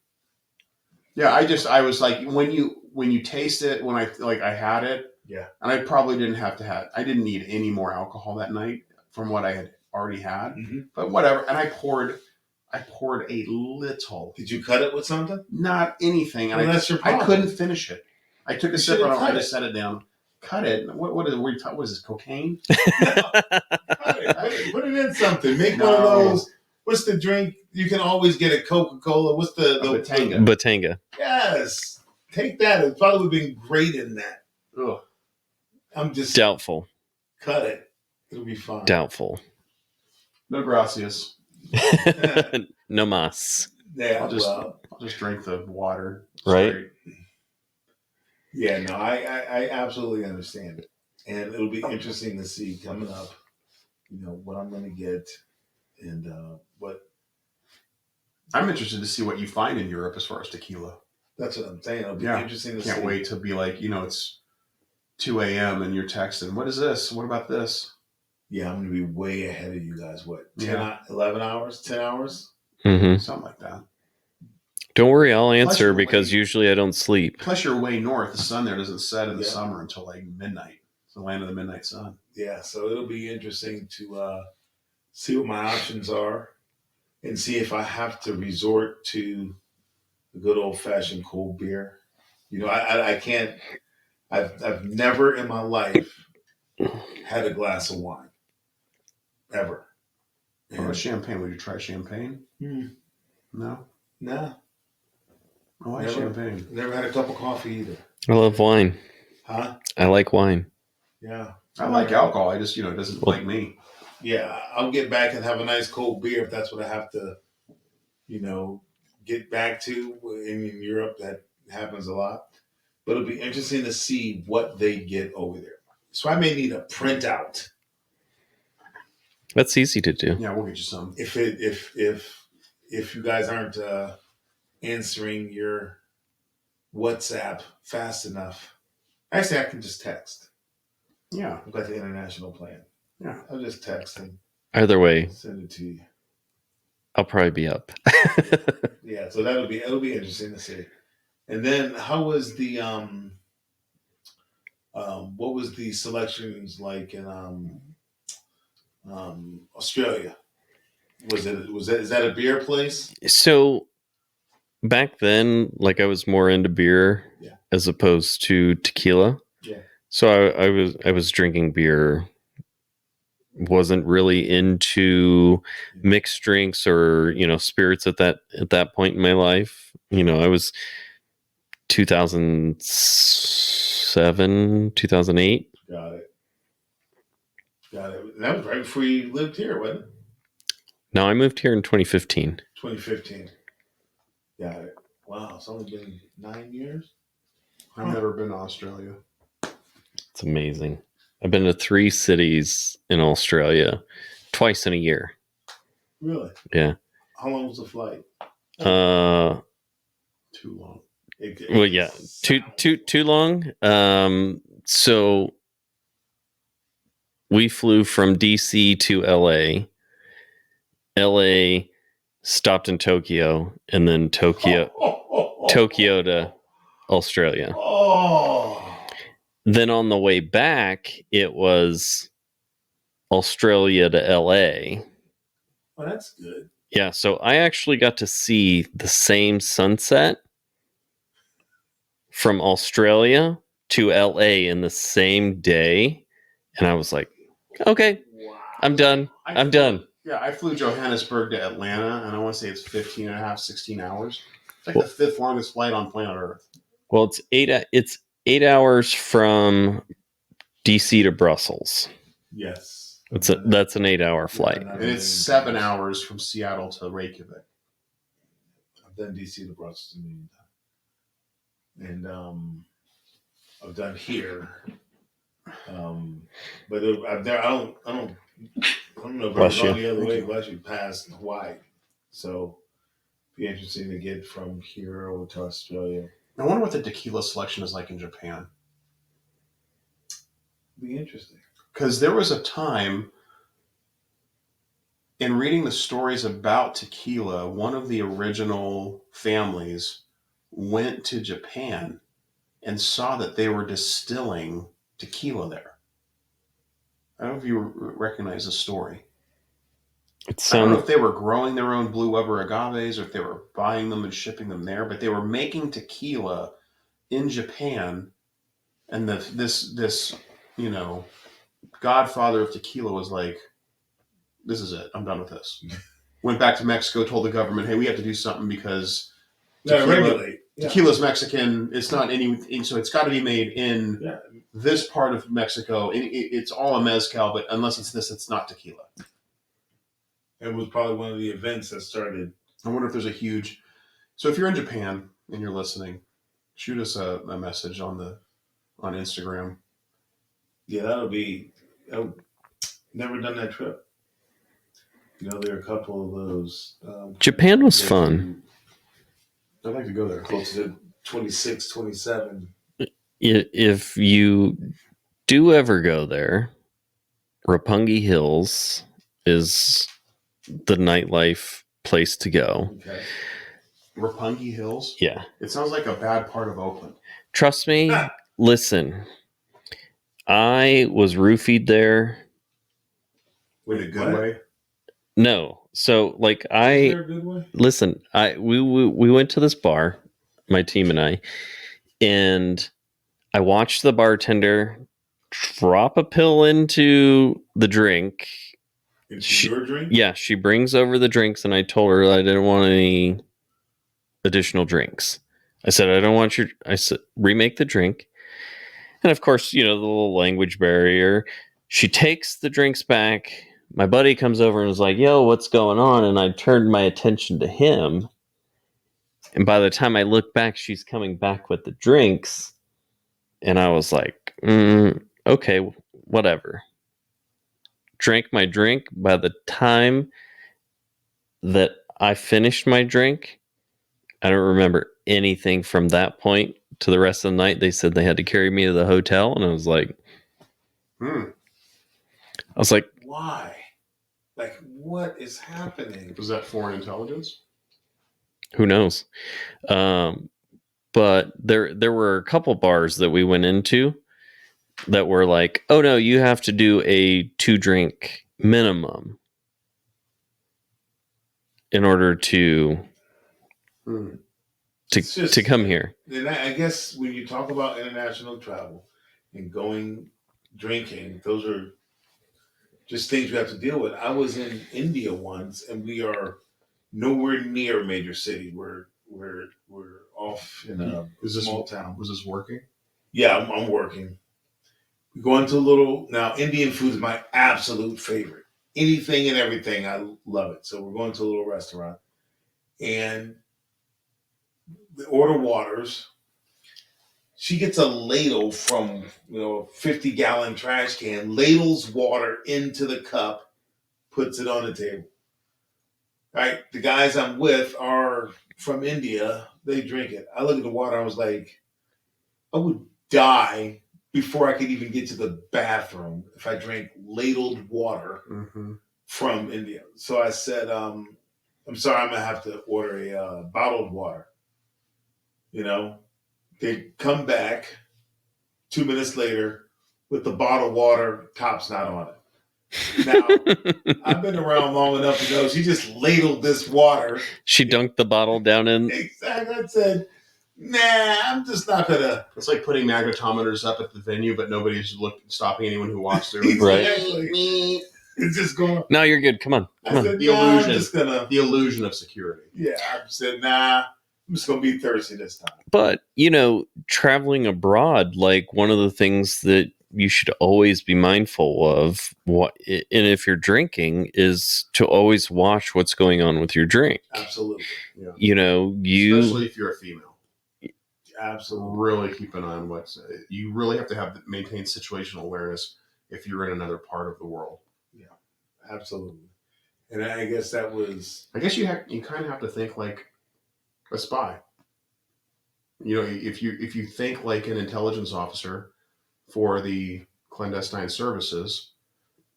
Yeah, I was like, when you taste it, when I had it, and I probably I didn't need any more alcohol that night from what I had already had, but whatever. And I poured a little. Did you cut it with something? Not anything. And that's your problem. I couldn't finish it. I took a sip and I just set it down. Cut it. What is this, cocaine? No. Put it in something. Make one of those. What's the drink? You can always get a Coca-Cola. What's the Batanga? Batanga. Yes. Take that. It probably would have been great in that. Ugh. I'm just doubtful. Cut it. It'll be fine. Doubtful. No gracias. No mas. Yeah, I'll just drink the water. Right. Straight. Yeah, no, I absolutely understand it. And it'll be interesting to see coming up, what I'm going to get and what. I'm interested to see what you find in Europe as far as tequila. That's what I'm saying. It'll be interesting to see. Can't wait to be like, it's 2 a.m. and you're texting, what is this? What about this? Yeah, I'm going to be way ahead of you guys. What, 11 hours, 10 hours? Mm-hmm. Something like that. Don't worry, I'll answer you're because way- usually I don't sleep. Plus, you're way north. The sun there doesn't set in the summer until like midnight. It's the land of the midnight sun. Yeah, so it'll be interesting to see what my options are and see if I have to resort to the good old fashioned cold beer. You know, I can't. I've never in my life had a glass of wine ever. What about champagne? Would you try champagne? Hmm. No. No, I like never. champagne. Never had a cup of coffee either. I love wine. Huh? I like wine. Yeah. I like alcohol. I just, it doesn't like me. Yeah, I'll get back and have a nice cold beer if that's what I have to, get back to. In Europe, that happens a lot. But it'll be interesting to see what they get over there. So I may need a printout That's easy to do. Yeah, we'll get you some. if you guys aren't answering your WhatsApp fast enough. Actually, I can just text. Yeah. I've got the international plan. Yeah. I'll just text and Either way, send it to you. I'll probably be up. Yeah, so it'll be interesting to see. And then how was the what was the selections like in Australia? Is that a beer place? So back then, like I was more into beer Yeah. as opposed to tequila. Yeah. So I was drinking beer. Wasn't really into mixed drinks or spirits at that point in my life. I was 2007, 2008. Got it. That was right before you lived here, wasn't it? No, I moved here in 2015. 2015. Got it. Wow, it's only been 9 years. I've never been to Australia. It's amazing. I've been to 3 cities in Australia, twice in a year. Really? Yeah. How long was the flight? Too long. Well, yeah, too long. So we flew from DC to LA. LA stopped in Tokyo, and then Tokyo to Australia. Oh. Then on the way back, it was Australia to LA. Well, that's good. Yeah, so I actually got to see the same sunset from Australia to LA in the same day. And I was like, okay, Wow. I'm done. I'm done. Yeah, I flew Johannesburg to Atlanta, and I want to say it's 15 and a half, 16 hours. It's like the 5th longest flight on planet Earth. Well, it's 8 hours from DC to Brussels. Yes. That's an 8-hour flight. And it's 7 hours from Seattle to Reykjavik. I've done DC to Brussels a million times. And I've done here. But I don't know if I've gone the other way. I've actually passed Hawaii. So it'd be interesting to get from here over to Australia. I wonder what the tequila selection is like in Japan. Be interesting. Because there was a time in reading the stories about tequila, one of the original families went to Japan and saw that they were distilling tequila there. I don't know if you recognize the story. I don't know if they were growing their own blue Weber agaves or if they were buying them and shipping them there, but they were making tequila in Japan, and this godfather of tequila was like, this is it. I'm done with this. Went back to Mexico, told the government, hey, we have to do something because tequila's Mexican. It's not so it's got to be made in this part of Mexico. It's all a mezcal, but unless it's this, it's not tequila. It was probably one of the events that started. I wonder if there's a huge... So if you're in Japan and you're listening, shoot us a message on Instagram. Yeah, I've never done that trip. There are a couple of those. Japan was fun. I'd like to go there. Close to 26, 27. If you do ever go there, Roppongi Hills is the nightlife place to go. Okay. Roppongi Hills. Yeah. It sounds like a bad part of Oakland. Trust me. Listen, I was roofied there. In a good way. No. So like Is there a good way? listen, we went to this bar, my team and I watched the bartender drop a pill into the drink. Your drink? Yeah, she brings over the drinks, and I told her I didn't want any additional drinks. I said, I don't want your. I said, remake the drink. And of course, the little language barrier. She takes the drinks back. My buddy comes over and is like, yo, what's going on? And I turned my attention to him. And by the time I look back, she's coming back with the drinks. And I was like, okay, whatever. Drank my drink. By the time that I finished my drink, I don't remember anything from that point to the rest of the night. They said they had to carry me to the hotel, and I was like, why? Like, what is happening? Was that foreign intelligence? Who knows? But there were a couple bars that we went into that were like, oh no, you have to do a 2-drink minimum in order to come here. And I guess when you talk about international travel and going drinking, those are just things you have to deal with. I was in India once, and we are nowhere near a major city. We're off in a small town. Was this working? Yeah, I'm working. We go into a little. Now, Indian food is my absolute favorite. Anything and everything, I love it. So we're going to a little restaurant, and we order waters. She gets a ladle from a 50-gallon trash can, ladles water into the cup, puts it on the table. Right, the guys I'm with are from India. They drink it. I look at the water. I was like, I would die before I could even get to the bathroom if I drank ladled water from India. So I said, I'm sorry, I'm going to have to order a bottled water. They come back 2 minutes later with the bottled water, top's not on it. Now, I've been around long enough to know she just ladled this water. She dunked the bottle down in. Exactly. I said, nah, I'm just not going to. It's like putting magnetometers up at the venue, but nobody's stopping anyone who walks through. Exactly. It's just going. No, you're good. Come on. Said, the illusion. I'm just gonna, the illusion of security. Yeah, I said, nah, I'm just going to be thirsty this time. But, traveling abroad, like one of the things that you should always be mindful of, and if you're drinking, is to always watch what's going on with your drink. Absolutely. Yeah. Especially if you're a female. Absolutely. Really keep an eye on you really have to maintain situational awareness if you're in another part of the world. Yeah, absolutely. And I guess that was. I guess you kind of have to think like a spy. If you think like an intelligence officer for the clandestine services,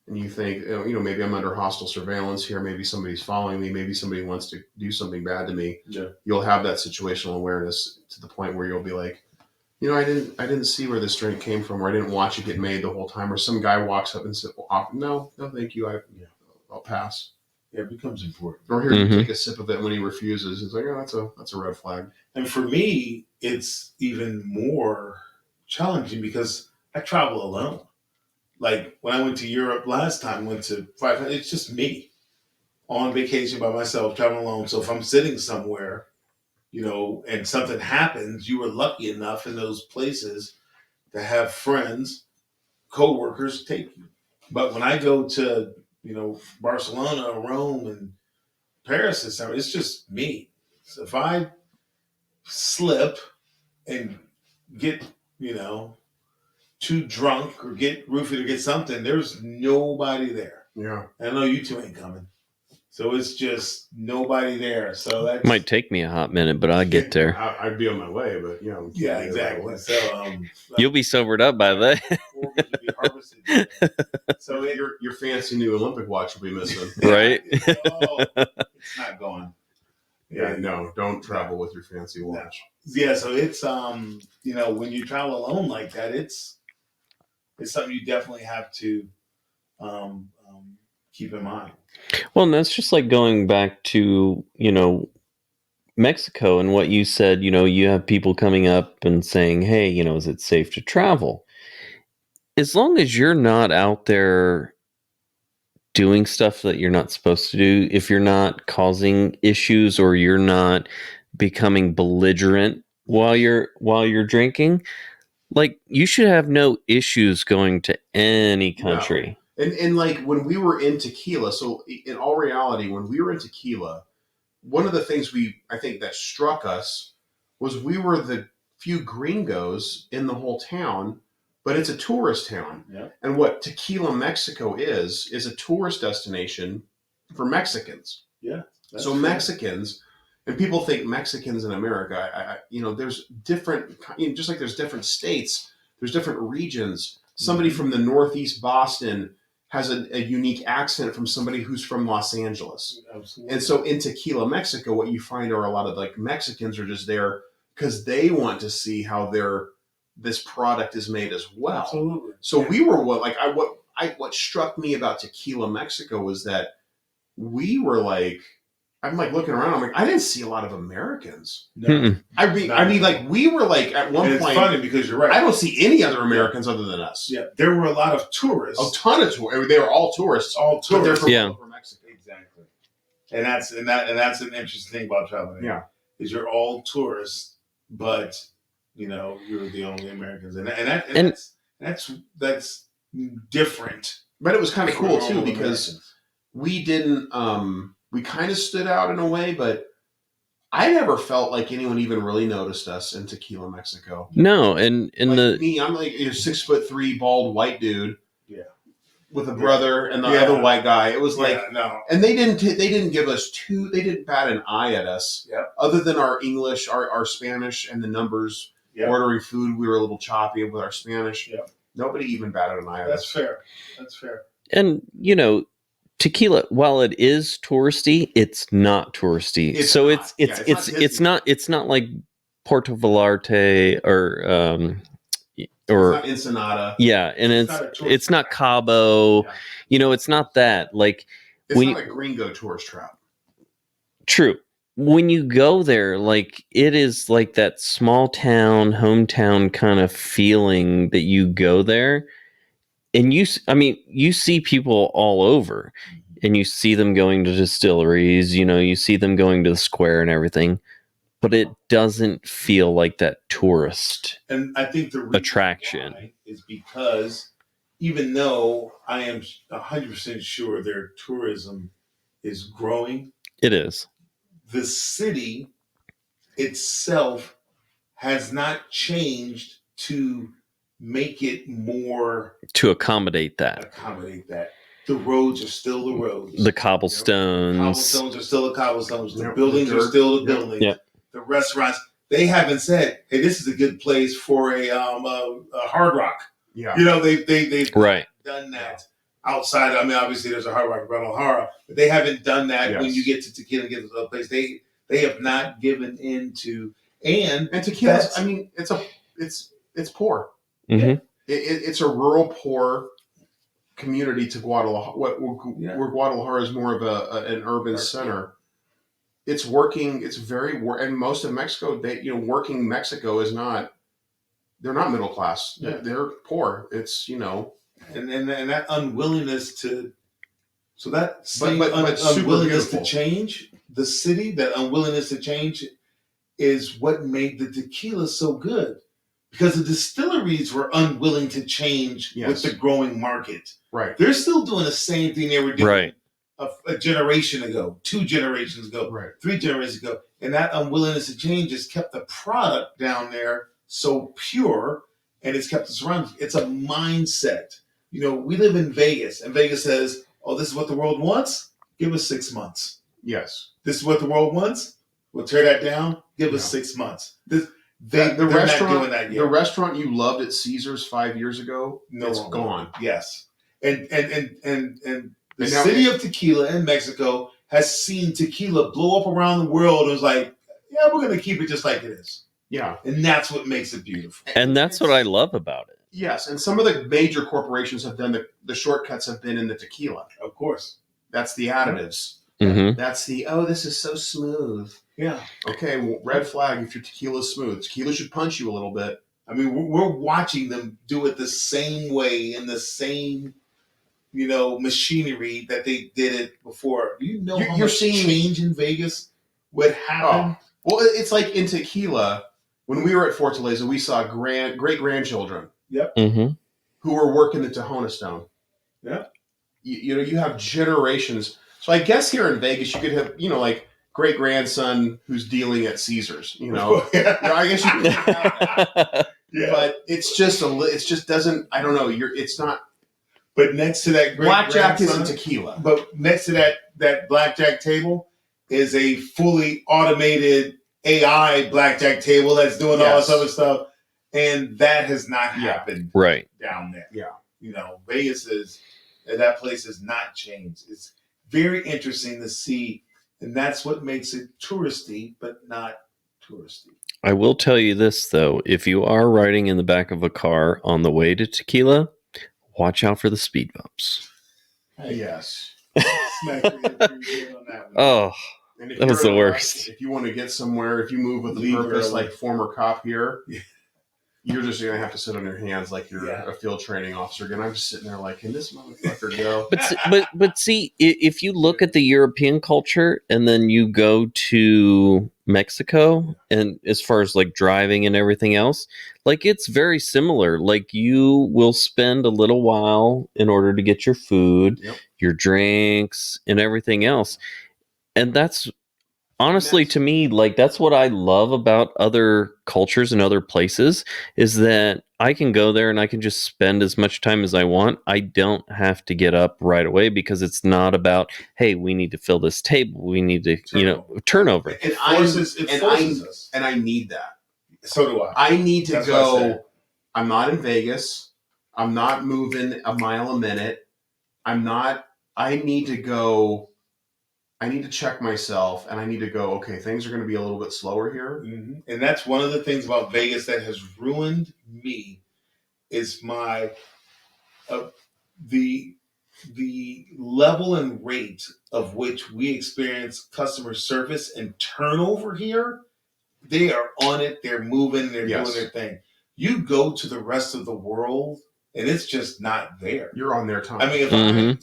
and you think, maybe I'm under hostile surveillance here, maybe somebody's following me, maybe somebody wants to do something bad to me. Yeah. You'll have that situational awareness to the point where you'll be like, I didn't see where this drink came from, or I didn't watch it get made the whole time, or some guy walks up and says, no, thank you, I'll pass. Yeah, it becomes important. Or here, you take a sip of it, and when he refuses, it's like, oh, that's a red flag. And for me, it's even more challenging because I travel alone. Like when I went to Europe last time, it's just me on vacation by myself, traveling alone. So if I'm sitting somewhere, and something happens, you were lucky enough in those places to have friends, co-workers take you. But when I go to, Barcelona or Rome and Paris and stuff, it's just me. So if I slip and get, too drunk or get roofied or get something, there's nobody there. Yeah. I know you two ain't coming. So it's just nobody there. So that might take me a hot minute, but I'll get there. I'd be on my way, but yeah, exactly. So you'll be sobered up by then. So your fancy new Olympic watch will be missing, right? It's not going. Yeah, no, don't travel with your fancy watch. Yeah, so it's when you travel alone like that, it's something you definitely have to keep in mind. Well, and that's just like going back to, Mexico and what you said, you have people coming up and saying, hey, is it safe to travel? As long as you're not out there doing stuff that you're not supposed to do, if you're not causing issues or you're not becoming belligerent while you're drinking, like you should have no issues going to any country. No. And like when we were in Tequila, so in all reality, when we were in Tequila, one of the things I think that struck us was we were the few gringos in the whole town, but it's a tourist town. Yeah. And what Tequila, Mexico is a tourist destination for Mexicans. Yeah. So true. Mexicans, and people think Mexicans in America, there's different, just like there's different states, there's different regions. Somebody from the Northeast Boston has a unique accent from somebody who's from Los Angeles. Absolutely. And so in Tequila, Mexico, what you find are a lot of like Mexicans are just there because they want to see how this product is made as well. Absolutely. So we were what struck me about Tequila, Mexico was that we were like, I'm like looking around. I'm like, I didn't see a lot of Americans. No. I mean, like we were like at one point. It's funny because you're right. I don't see any other Americans other than us. Yeah, there were a lot of tourists. A ton of tourists. They were all tourists. All tourists. But they're from all over Mexico. Exactly. And that's an interesting thing about traveling. Yeah, is you're all tourists, but you're the only Americans, and that's different. But it was kind of cool too because we didn't. We kind of stood out in a way, but I never felt like anyone even really noticed us in Tequila, Mexico. No, and me, I'm like a 6'3" bald white dude. Yeah, with a brother and the other white guy. It was like no, and they didn't give us they didn't bat an eye at us. Yep. Other than our English, our Spanish, and the numbers. Yep. Ordering food, we were a little choppy with our Spanish. Yep. Nobody even batted an eye at us. That's fair. And Tequila, while it is touristy, it's not touristy. It's not like Puerto Vallarta or it's not Ensenada. Yeah, and it's not Cabo. Yeah. It's not that. Like it's not a gringo tourist trap. True. When you go there, like it is like that small town, hometown kind of feeling that you go there. And you see people all over, and you see them going to distilleries, you see them going to the square and everything, but it doesn't feel like that tourist and I think the reason attraction why is because even though I am 100% sure their tourism is growing, it is. The city itself has not changed to make it more to accommodate that. The roads are still the roads. The cobblestones. The cobblestones are still the cobblestones. The buildings are still the buildings. Yep. The restaurants. They haven't said, "Hey, this is a good place for a Hard Rock." Yeah. They've right. done that outside. I mean, obviously there's a Hard Rock around O'Hara, but they haven't done that when you get to Tequila and get to the place. They have not given in to and Tequila. I mean, it's poor. Mm-hmm. It's a rural poor community to Guadalajara. Where Guadalajara is more of an urban center. It's working. It's and most of Mexico. Working Mexico is not. They're not middle class. Yeah. They're poor. It's and that unwillingness to. So that unwillingness to change the city, that unwillingness to change, is what made the tequila so good. Because the distilleries were unwilling to change with the growing market. Right. They're still doing the same thing they were doing right. a generation ago, 2 generations ago, right. 3 generations ago. And that unwillingness to change has kept the product down there so pure, and it's kept us around. It's a mindset. We live in Vegas, and Vegas says, "Oh, this is what the world wants? Give us 6 months." Yes. This is what the world wants? We'll tear that down? Give us 6 months. They're not doing that yet. The restaurant you loved at Caesars 5 years ago, it's gone. Yes. And the city of Tequila in Mexico has seen tequila blow up around the world and was like, yeah, we're going to keep it just like it is. Yeah. And that's what makes it beautiful. And that's what I love about it. Yes, and some of the major corporations have done the shortcuts have been in the tequila. Of course. That's the additives. Mm-hmm. That's the, this is so smooth. Yeah. Okay, well, red flag if your tequila is smooth. Tequila should punch you a little bit. I mean, we're watching them do it the same way in the same, machinery that they did it before. You know how much change in Vegas would happen? Oh. Well, it's like in tequila, when we were at Fortaleza, we saw great-grandchildren Mm-hmm. who were working the Tahona Stone. Yeah. You have generations. So I guess here in Vegas, you could have, like great-grandson who's dealing at Caesar's, I guess you could have that. Yeah. But it just doesn't, I don't know, it's not. But next to that blackjack isn't tequila. But next to that blackjack table is a fully automated AI blackjack table that's doing all this other stuff. And that has not happened right down there. Yeah. Vegas that place has not changed. It's very interesting to see, and that's what makes it touristy, but not touristy. I will tell you this, though. If you are riding in the back of a car on the way to Tequila, watch out for the speed bumps. Yes. Smack your head pretty good on that one. Oh, And if that was you're the worst. If you want to get somewhere, if you move with a Leave purpose, early. like former cop here, you're just going to have to sit on your hands like you're Yeah. a field training officer. And I'm just sitting there like, can this motherfucker go? But see, if you look at the European culture and then you go to Mexico, and as far as like driving and everything else, like it's very similar. Like you will spend a little while in order to get your food, your drinks, and everything else. And that's honestly, to me, like that's what I love about other cultures and other places is that I can go there and I can just spend as much time as I want. I don't have to get up right away because it's not about, hey, we need to fill this table. We need to, turnover. It forces us. And I need that. So do I. I need to That's what I go. said. I'm not in Vegas. I'm not moving a mile a minute. I need to go. I need to check myself, and I need to go, okay, things are going to be a little bit slower here. Mm-hmm. And that's one of the things about Vegas that has ruined me is the level and rate of which we experience customer service and turnover here. They are on it. They're moving. They're doing their thing. You go to the rest of the world, and it's just not there. You're on their time. I mean,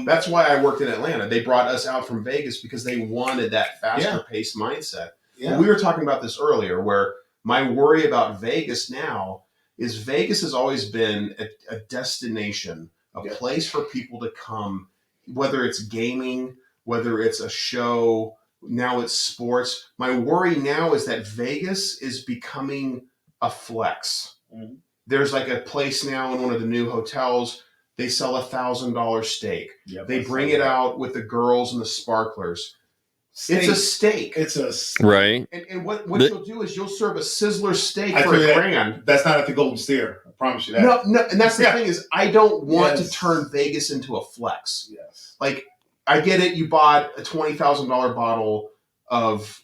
that's why I worked in Atlanta. They brought us out from Vegas because they wanted that faster paced mindset. Yeah. Well, we were talking about this earlier, where my worry about Vegas now is Vegas has always been a destination, a place for people to come, whether it's gaming, whether it's a show, now it's sports. My worry now is that Vegas is becoming a flex. Mm-hmm. There's like a place now in one of the new hotels. They sell $1,000 steak. Yep, they bring it out with the girls and the sparklers. Steak. It's a steak. It's a steak. Right. And what you'll do is you'll serve a sizzler steak for $1,000. That's not at the Golden Steer. I promise you that. No. And that's the thing is, I don't want to turn Vegas into a flex. Yes. Like, I get it. You bought a $20,000 bottle of,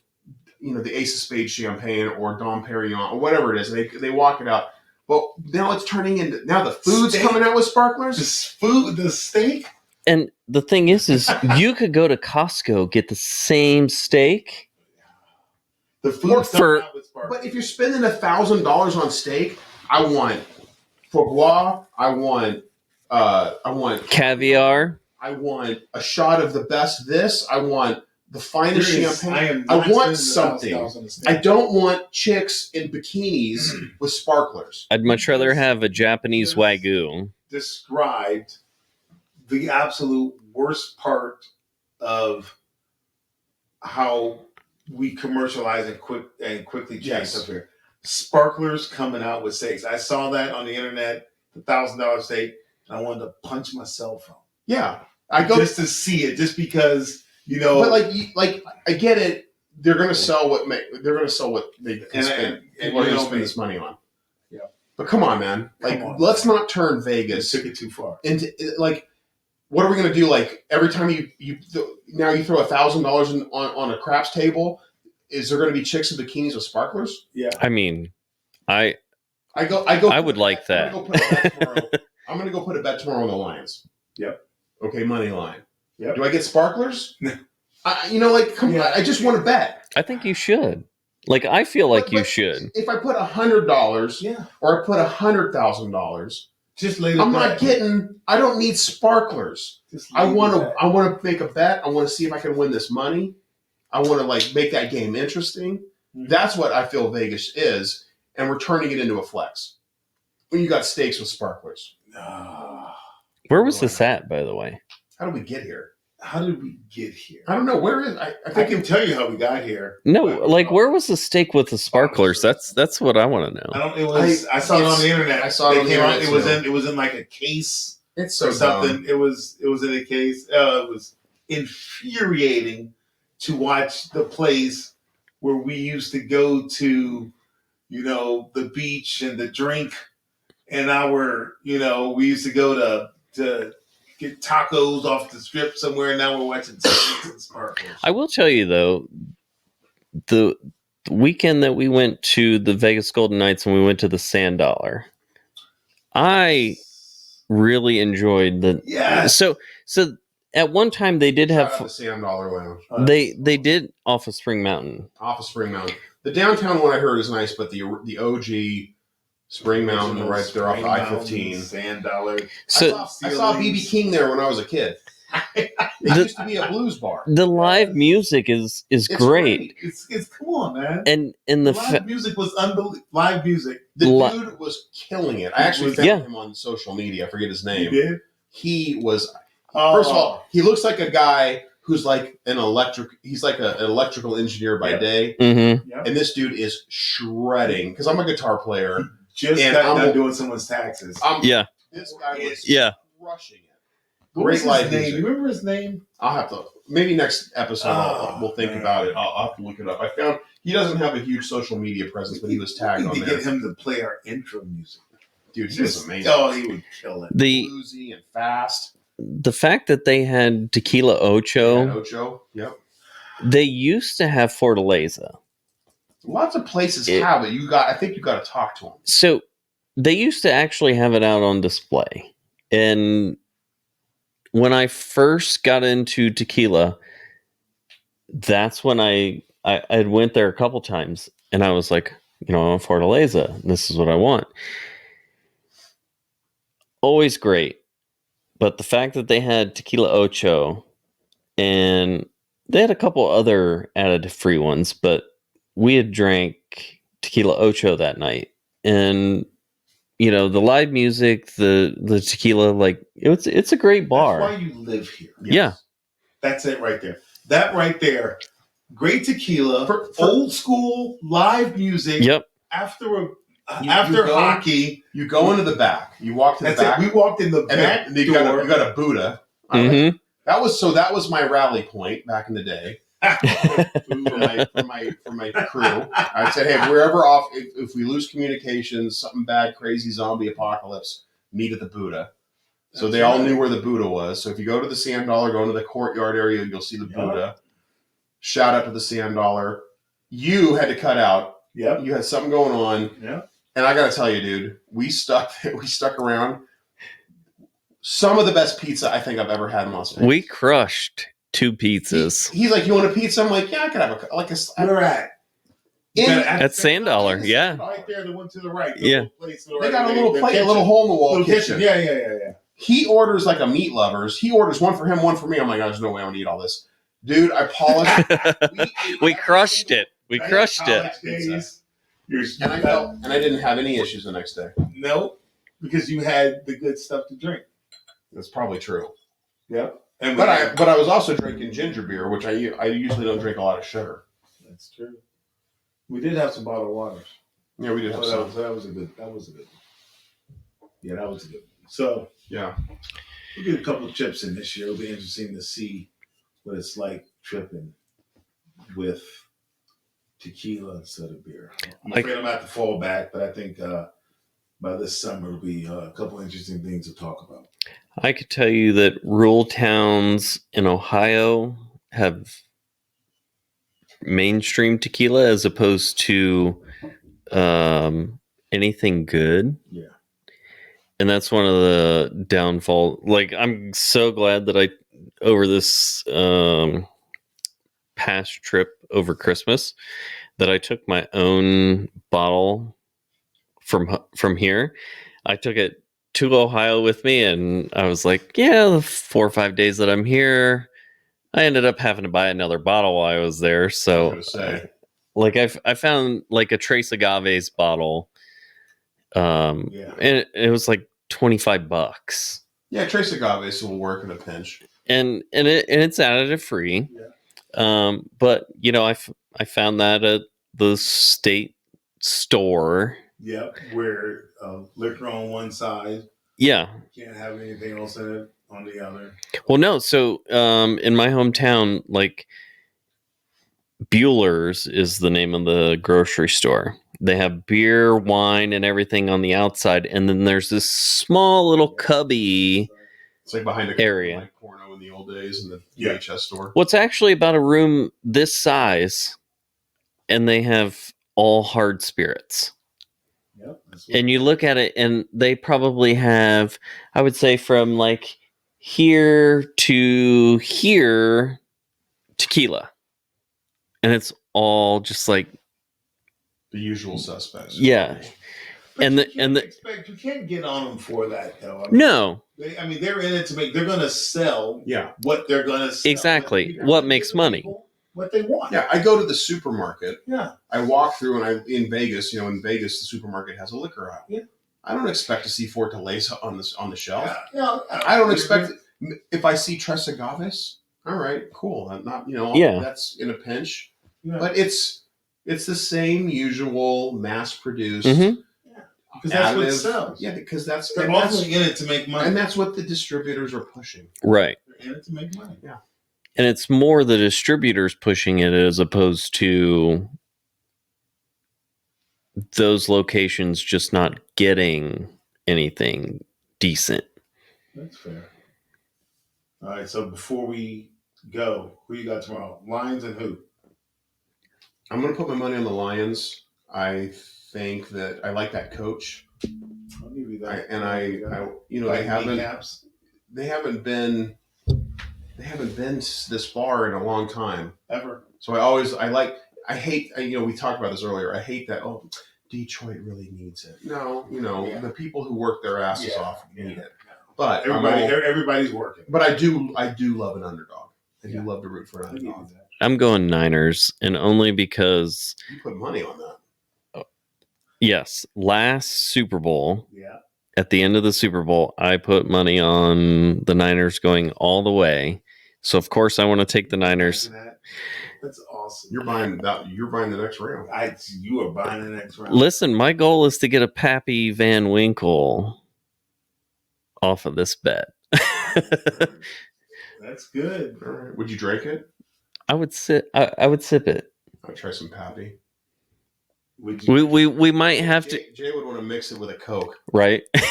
the Ace of Spades champagne or Dom Perignon or whatever it is. And they walk it out. Well, now it's turning into, now the food's coming out with sparklers. The steak. And the thing is you could go to Costco, get the same steak. The food's coming out with sparklers. But if you're spending $1,000 on steak, I want foie gras. I want caviar. I want a shot of the best this. I want the finest champagne. I want something. I don't want chicks in bikinis with sparklers. I'd much rather have a Japanese Wagyu. Described the absolute worst part of how we commercialize and quickly change stuff here. Sparklers coming out with steaks. I saw that on the internet, the $1,000 steak, and I wanted to punch my cell phone. Yeah, just to see it, just because. But like I get it. They're going to sell what they can spend. And what they spend this money on. Yeah. But come on, man. Let's not turn Vegas. You took it too far. Into what are we going to do? Like every time you now you throw $1,000 on a craps table, is there going to be chicks in bikinis with sparklers? Yeah. I mean, I I would like that. I'm going to go put a bet tomorrow on the Lions. Yep. Okay, money line. Yep. Do I get sparklers? I just want to bet. I think you should. Like, I feel like you should. If I put $100, Yeah. or I put $100,000, just lay I'm not getting. I don't need sparklers. I want to make a bet. I want to see if I can win this money. I want to like make that game interesting. Mm-hmm. That's what I feel Vegas is, and we're turning it into a flex. When you got steaks with sparklers. Where was this at, by the way? How did we get here? How did we get here? I don't know. Where is I I can tell you how we got here. No, like where was the steak with the sparklers? That's what I want to know. I don't. It was. I saw it on the internet. I saw it on the internet. It was in like a case. It's so or something. Dumb. It was in a case. It was infuriating to watch the place where we used to go to, the beach and the drink, and we used to go to get tacos off the strip somewhere, and now we're watching steaks and sparkles. I will tell you though, the weekend that we went to the Vegas Golden Knights and we went to the Sand Dollar, I really enjoyed the. Yes. So at one time they did have the Sand Dollar Lounge. They did off of Spring Mountain. Off of Spring Mountain. The downtown one I heard is nice, but the OG Spring Mountain right there off the I-15. Sand Dollar. So I saw BB King there when I was a kid. It used to be a blues bar. The live music is great. It's come on, man. And the live music was unbelievable. Live music. The dude was killing it. I actually found him on social media. I forget his name. You did? He was. First of all, he looks like a guy who's like he's like an electrical engineer by day. Mm-hmm. Yep. And this dude is shredding because I'm a guitar player. Just got done doing someone's taxes. This guy was crushing it. Great live music. You remember his name? I'll have to. Maybe next episode we'll think about it. I'll have to look it up. I found he doesn't have a huge social media presence, but he was tagged on there. We need to get him to play our intro music. Dude, he was amazing. Oh, he would kill it. Bluesy and fast. The fact that they had Tequila Ocho. Yep. They used to have Fortaleza. Lots of places have it. I think you got to talk to them. So they used to actually have it out on display. And when I first got into tequila, that's when I went there a couple times and I was like, I want Fortaleza. This is what I want. Always great. But the fact that they had Tequila Ocho and they had a couple other added free ones, but we had drank Tequila Ocho that night. And, the live music, the tequila, like it's a great bar. That's why you live here. Yes. Yeah. That's it right there. That right there. Great tequila, for old school live music. Yep. After hockey, you go into the back. You walk to the back. We walked in the back and you got a Buddha. Mm-hmm. That was my rally point back in the day. for my crew. I said, hey, if we're ever off, if we lose communications, something bad, crazy zombie apocalypse, meet at the Buddha. So they all knew where the Buddha was. So if you go to the Sand Dollar, go into the courtyard area, you'll see the Buddha. Shout out to the Sand Dollar. You had to cut out. Yep. You had something going on. Yeah. And I got to tell you, dude, we stuck around. Some of the best pizza I think I've ever had in Las Vegas. We crushed 2 pizzas. He's like, you want a pizza? I'm like, yeah, I could have Where at? At Sand Dollar, yeah. Right there, the one to the right. Yeah. They got a little plate, a little hole in the wall kitchen. Yeah. He orders like a meat lovers. He orders one for him, one for me. I'm like, there's no way I'm gonna eat all this. Dude, I polished. We crushed it. We crushed it. And I didn't have any issues the next day. No, because you had the good stuff to drink. That's probably true. Yep. But I was also drinking ginger beer, which I usually don't drink a lot of sugar. That's true. We did have some bottled waters. Yeah, we did have some. That was a good. Yeah, that was a good. So yeah, we'll get a couple of trips in this year. It'll be interesting to see what it's like tripping with tequila instead of beer. I'm afraid I'm going to have to fall back, but I think by this summer, it'll be a couple interesting things to talk about. I could tell you that rural towns in Ohio have mainstream tequila as opposed to anything good. Yeah. And that's one of the downfall. Like, I'm so glad that I, over this past trip over Christmas, that I took my own bottle from here. I took it to Ohio with me, and I was like, yeah, the 4 or 5 days that I'm here, I ended up having to buy another bottle while I was there. So, I found like a Trace Agave's bottle, and it was like $25. Yeah, Trace Agave's will work in a pinch, and it's additive free. But I found that at the state store. Yep, where liquor on one side. Yeah, Can't have anything else in it on the other. Well, no. So, in my hometown, like, Bueller's is the name of the grocery store. They have beer, wine, and everything on the outside, and then there's this small little cubby. It's like behind a area, like porno in the old days in the VHS store. Well, it's actually about a room this size, and they have all hard spirits. Yep. And you look at it, and they probably have, I would say, from like here to here, tequila. And it's all just like the usual suspects. Yeah. But you can't get on them for that, though. I mean, no. They're in it to make. They're going to sell. What they're going to sell. Exactly. What makes money? What they want. Yeah, I go to the supermarket. Yeah. I walk through, and in Vegas, the supermarket has a liquor aisle. Yeah. I don't expect to see Fortaleza on the shelf. Yeah. I don't expect if I see Tres Agaves. All right, cool. I'm not, that's in a pinch. Yeah. But it's the same usual mass-produced. Mm-hmm. Because that's what sells. Yeah, because they're ultimately in it to make money, and that's what the distributors are pushing. Right. They're in it to make money. Yeah. And it's more the distributors pushing it as opposed to those locations just not getting anything decent. That's fair. All right, so before we go, who you got tomorrow? Lions and who? I'm going to put my money on the Lions. I think that I like that coach. I'll give you that. They haven't been this far in a long time ever. So I hate we talked about this earlier. I hate that Detroit really needs it. No, the people who work their asses off need it. But everybody's working. But I do love an underdog. I do love to root for an underdog. I'm going Niners, and only because you put money on that. Yes, last Super Bowl. Yeah. At the end of the Super Bowl, I put money on the Niners going all the way. So of course I want to take the Niners. That's awesome. You're buying the next round. You are buying the next round. Listen, my goal is to get a Pappy Van Winkle off of this bet. That's good. All right. Would you drink it? I would sip it. I'll try some Pappy. We might have to. Jay would want to mix it with a Coke, right? I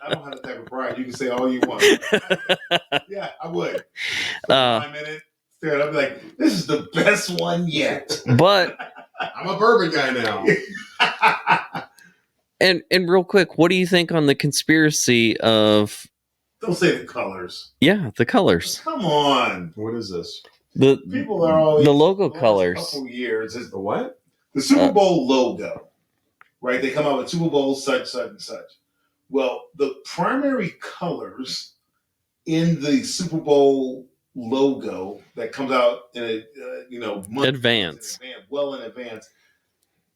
don't have the type of pride. You can say all you want. Yeah, I would. 5 minutes. I'd be like, "This is the best one yet." But I'm a bourbon guy now. and real quick, what do you think on the conspiracy of? Don't say the colors. Yeah, the colors. Come on. What is this? The people are always the logo colors. Couple years is the what? The Super Bowl logo, right? They come out with Super Bowl such and such. Well, the primary colors in the Super Bowl logo that comes out in in advance.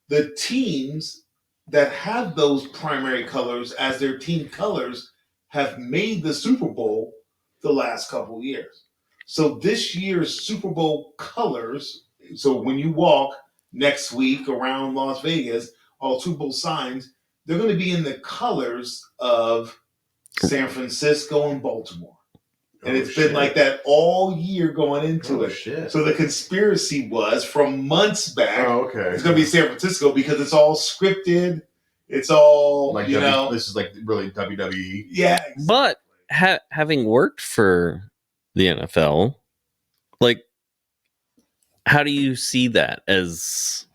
The teams that have those primary colors as their team colors have made the Super Bowl the last couple of years. So this year's Super Bowl colors. So when you walk next week around Las Vegas, all Super Bowl signs, they're going to be in the colors of San Francisco and Baltimore. And it's been like that all year going into it. Shit. So the conspiracy was from months back, it's going to be San Francisco because it's all scripted. It's all Like this is like really WWE. Yeah, But having worked for the NFL, like, how do you see that as,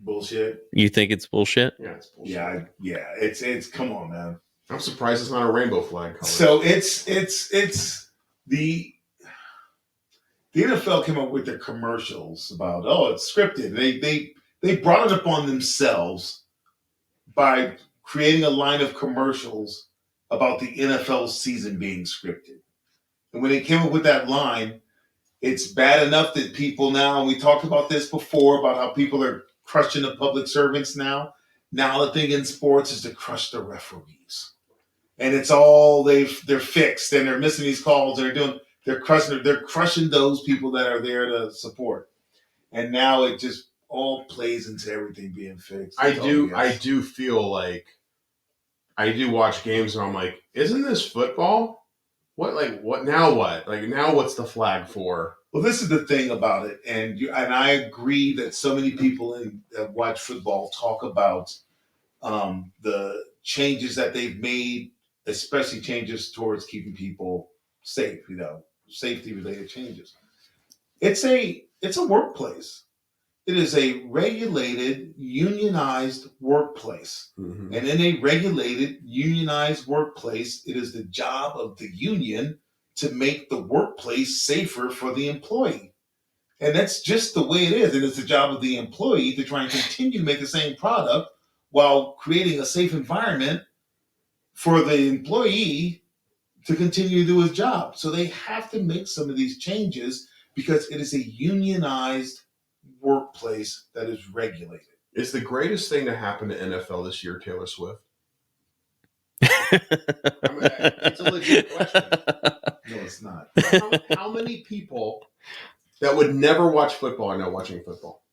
bullshit. you think it's bullshit? Yeah, it's bullshit. Yeah. It's come on, man. I'm surprised it's not a rainbow flag color. So it's the NFL came up with their commercials about it's scripted. They brought it upon themselves by creating a line of commercials about the NFL season being scripted. And when they came up with that line, it's bad enough that people now, and we talked about this before, about how people are crushing the public servants now. Now the thing in sports is to crush the referees. And it's all they're fixed and they're missing these calls. They're crushing those people that are there to support. And now it just all plays into everything being fixed. I do feel like I do watch games and I'm like, isn't this football? What now? Like now, what's the flag for? Well, this is the thing about it, and I agree that so many people that watch football talk about the changes that they've made, especially changes towards keeping people safe. Safety related changes. It's a workplace. It is a regulated, unionized workplace. Mm-hmm. And in a regulated, unionized workplace, it is the job of the union to make the workplace safer for the employee. And that's just the way it is. And it's the job of the employee to try and continue to make the same product while creating a safe environment for the employee to continue to do his job. So they have to make some of these changes because it is a unionized workplace that is regulated. Is the greatest thing to happen to NFL this year Taylor Swift? It's a legit question. No, it's not. How many people that would never watch football are now watching football?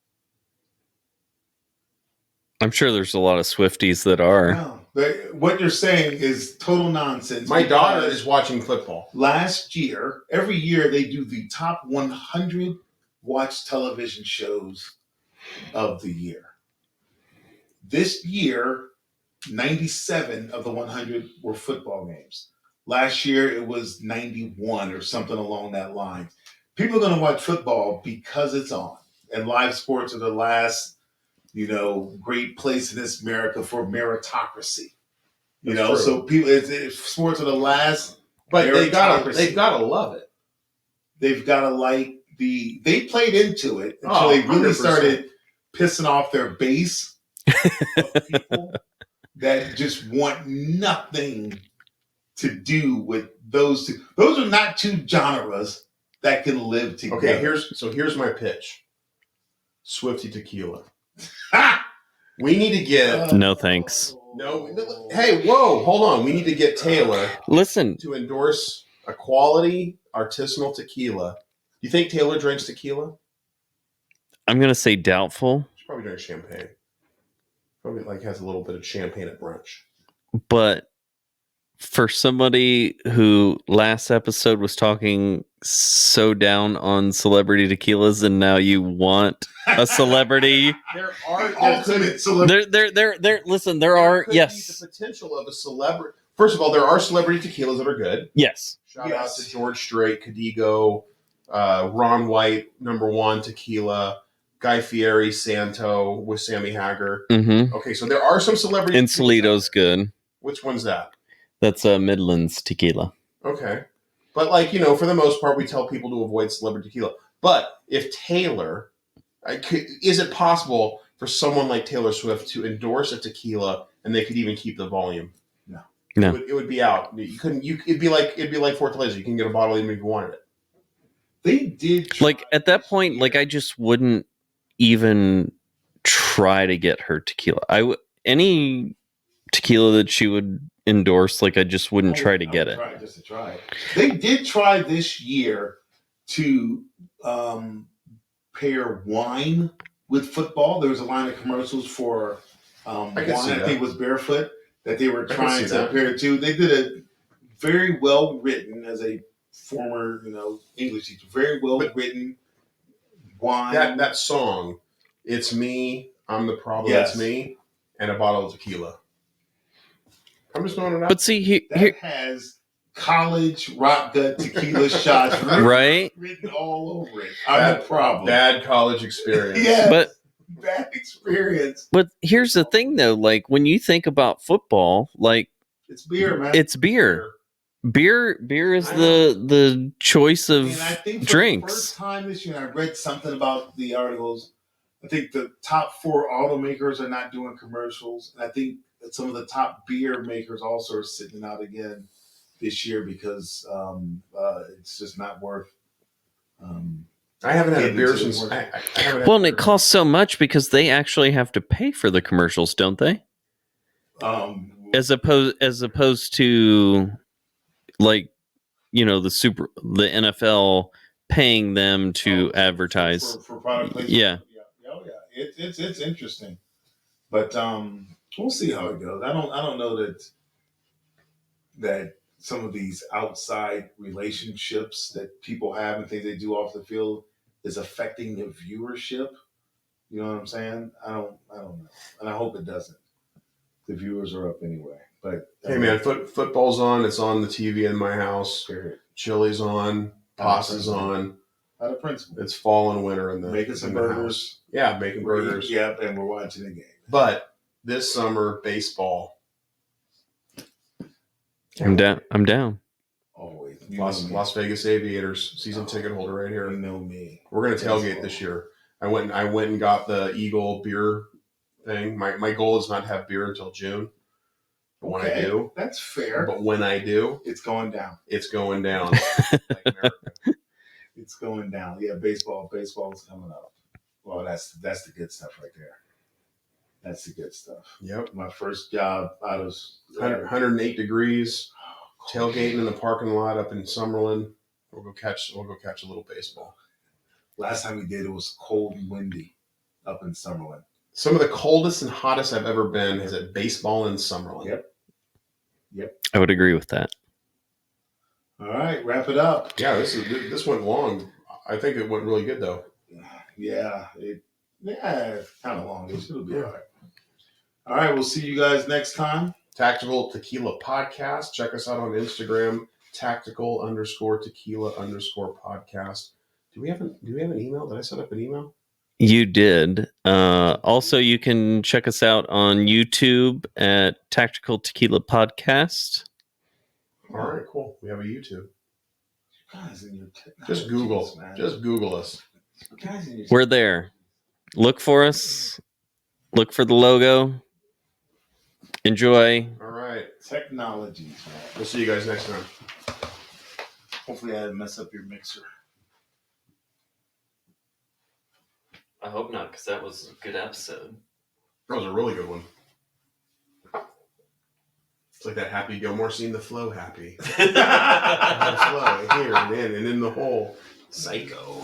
I'm sure there's a lot of Swifties that are. No, but what you're saying is total nonsense. My daughter is watching football. Last year, every year they do the top 100 watched television shows of the year. This year, 97 of the 100 were football games. Last year, it was 91 or something along that line. People are going to watch football because it's on. And live sports are the last, great place in this America for meritocracy. So people, sports are the last. But they've got to love it. They've got to like they played into it until they really 100%. started pissing off their base of people that just want nothing to do with those two. Those are not two genres that can live together. Okay, here's my pitch. Swifty Tequila. We need to get No thanks. No. Hey, whoa, hold on. We need to get Taylor to endorse a quality artisanal tequila. Do you think Taylor drinks tequila? I'm going to say doubtful. She probably drinks champagne. Probably has a little bit of champagne at brunch. But for somebody who last episode was talking so down on celebrity tequilas and now you want a celebrity. There are ultimate celebrity. Listen, there are, yes. The potential of a celebrity. First of all, there are celebrity tequilas that are good. Yes. Shout out to George Strait, Cadigo, Ron White, #1 tequila, Guy Fieri, Santo with Sammy Hagar. Mm-hmm. Okay, so there are some celebrity Encelito's good. Which one's that? That's Midland's tequila. Okay. But for the most part, we tell people to avoid celebrity tequila. But if Taylor, is it possible for someone like Taylor Swift to endorse a tequila and they could even keep the volume? No. It would be out. You couldn't. It'd be like Fort Laser. You can get a bottle even if you wanted it. They did at that point. I just wouldn't even try to get her tequila. Any tequila that she would endorse, I just wouldn't try to get it. Just to try it. They did try this year to pair wine with football. There was a line of commercials for wine. I think it was Barefoot that they were trying to pair it to. They did a very well written, as a former English teacher, very well written wine. That song, "It's Me, I'm the Problem, It's Me." and a bottle of tequila. I'm just throwing it out. But see, That here has college rock gut tequila shots right? written all over it. I'm the problem. Bad college experience. Yes, But- bad experience. But here's the thing, though. Like, when you think about football, like, It's beer, man. it's beer. Beer is I know. the choice of And I think for the drinks. first time this year, I read something about the articles. I think the top 4 automakers are not doing commercials, and I think that some of the top beer makers also are sitting out again this year because it's just not worth. I haven't had a Getting beer into since. work. I haven't had Well, and beer. it costs so much because they actually have to pay for the commercials, don't they? As opposed to, like, the NFL paying them to advertise. for product placement. Yeah. Oh yeah. It's interesting, but we'll see how it goes. I don't know that some of these outside relationships that people have and things they do off the field is affecting the viewership. You know what I'm saying? I don't know, and I hope it doesn't. The viewers are up anyway, but Hey man, football's on. It's on the TV in my house. Period. Chili's on. Pasta's on. Out of principle, It's fall and winter in the making some in the burgers. house. Yeah, making burgers. Yep, and we're watching the game. But this summer, baseball. I'm down. Always. Las Vegas Aviators season ticket holder right You here. know me. We're gonna tailgate Baseball. this year. I went and got the Eagle beer thing. My goal is not to have beer until June. But when I do, that's fair. but when I do, It's going down. it's going down. Like America. It's going down. Yeah, baseball is coming up. Well, that's the good stuff right there. That's the good stuff. Yep. My first job out of 108 degrees, tailgating in the parking lot up in Summerlin. We'll go catch a little baseball. Last time we did, it was cold and windy up in Summerlin. Some of the coldest and hottest I've ever been is at baseball in Summerlin. Yep. I would agree with that. All right, wrap it up. Yeah, this went long. I think it went really good though. Yeah, it's kind of long. It'll be all right. All right, we'll see you guys next time. Tactical Tequila Podcast. Check us out on Instagram, tactical_tequila_podcast. Do we have an email? Did I set up an email? You did. Also, you can check us out on YouTube at Tactical Tequila Podcast. All right, cool. We have a YouTube. Guys in your Just Google. man. Just Google us. Guys in your We're there. Look for us. Look for the logo. Enjoy. All right. technologies, man. We'll see you guys next time. Hopefully, I didn't mess up your mixer. I hope not, because that was a good episode. That was a really good one. It's like that Happy Gilmore scene, the flow happy. The flow here and in the hole. Psycho.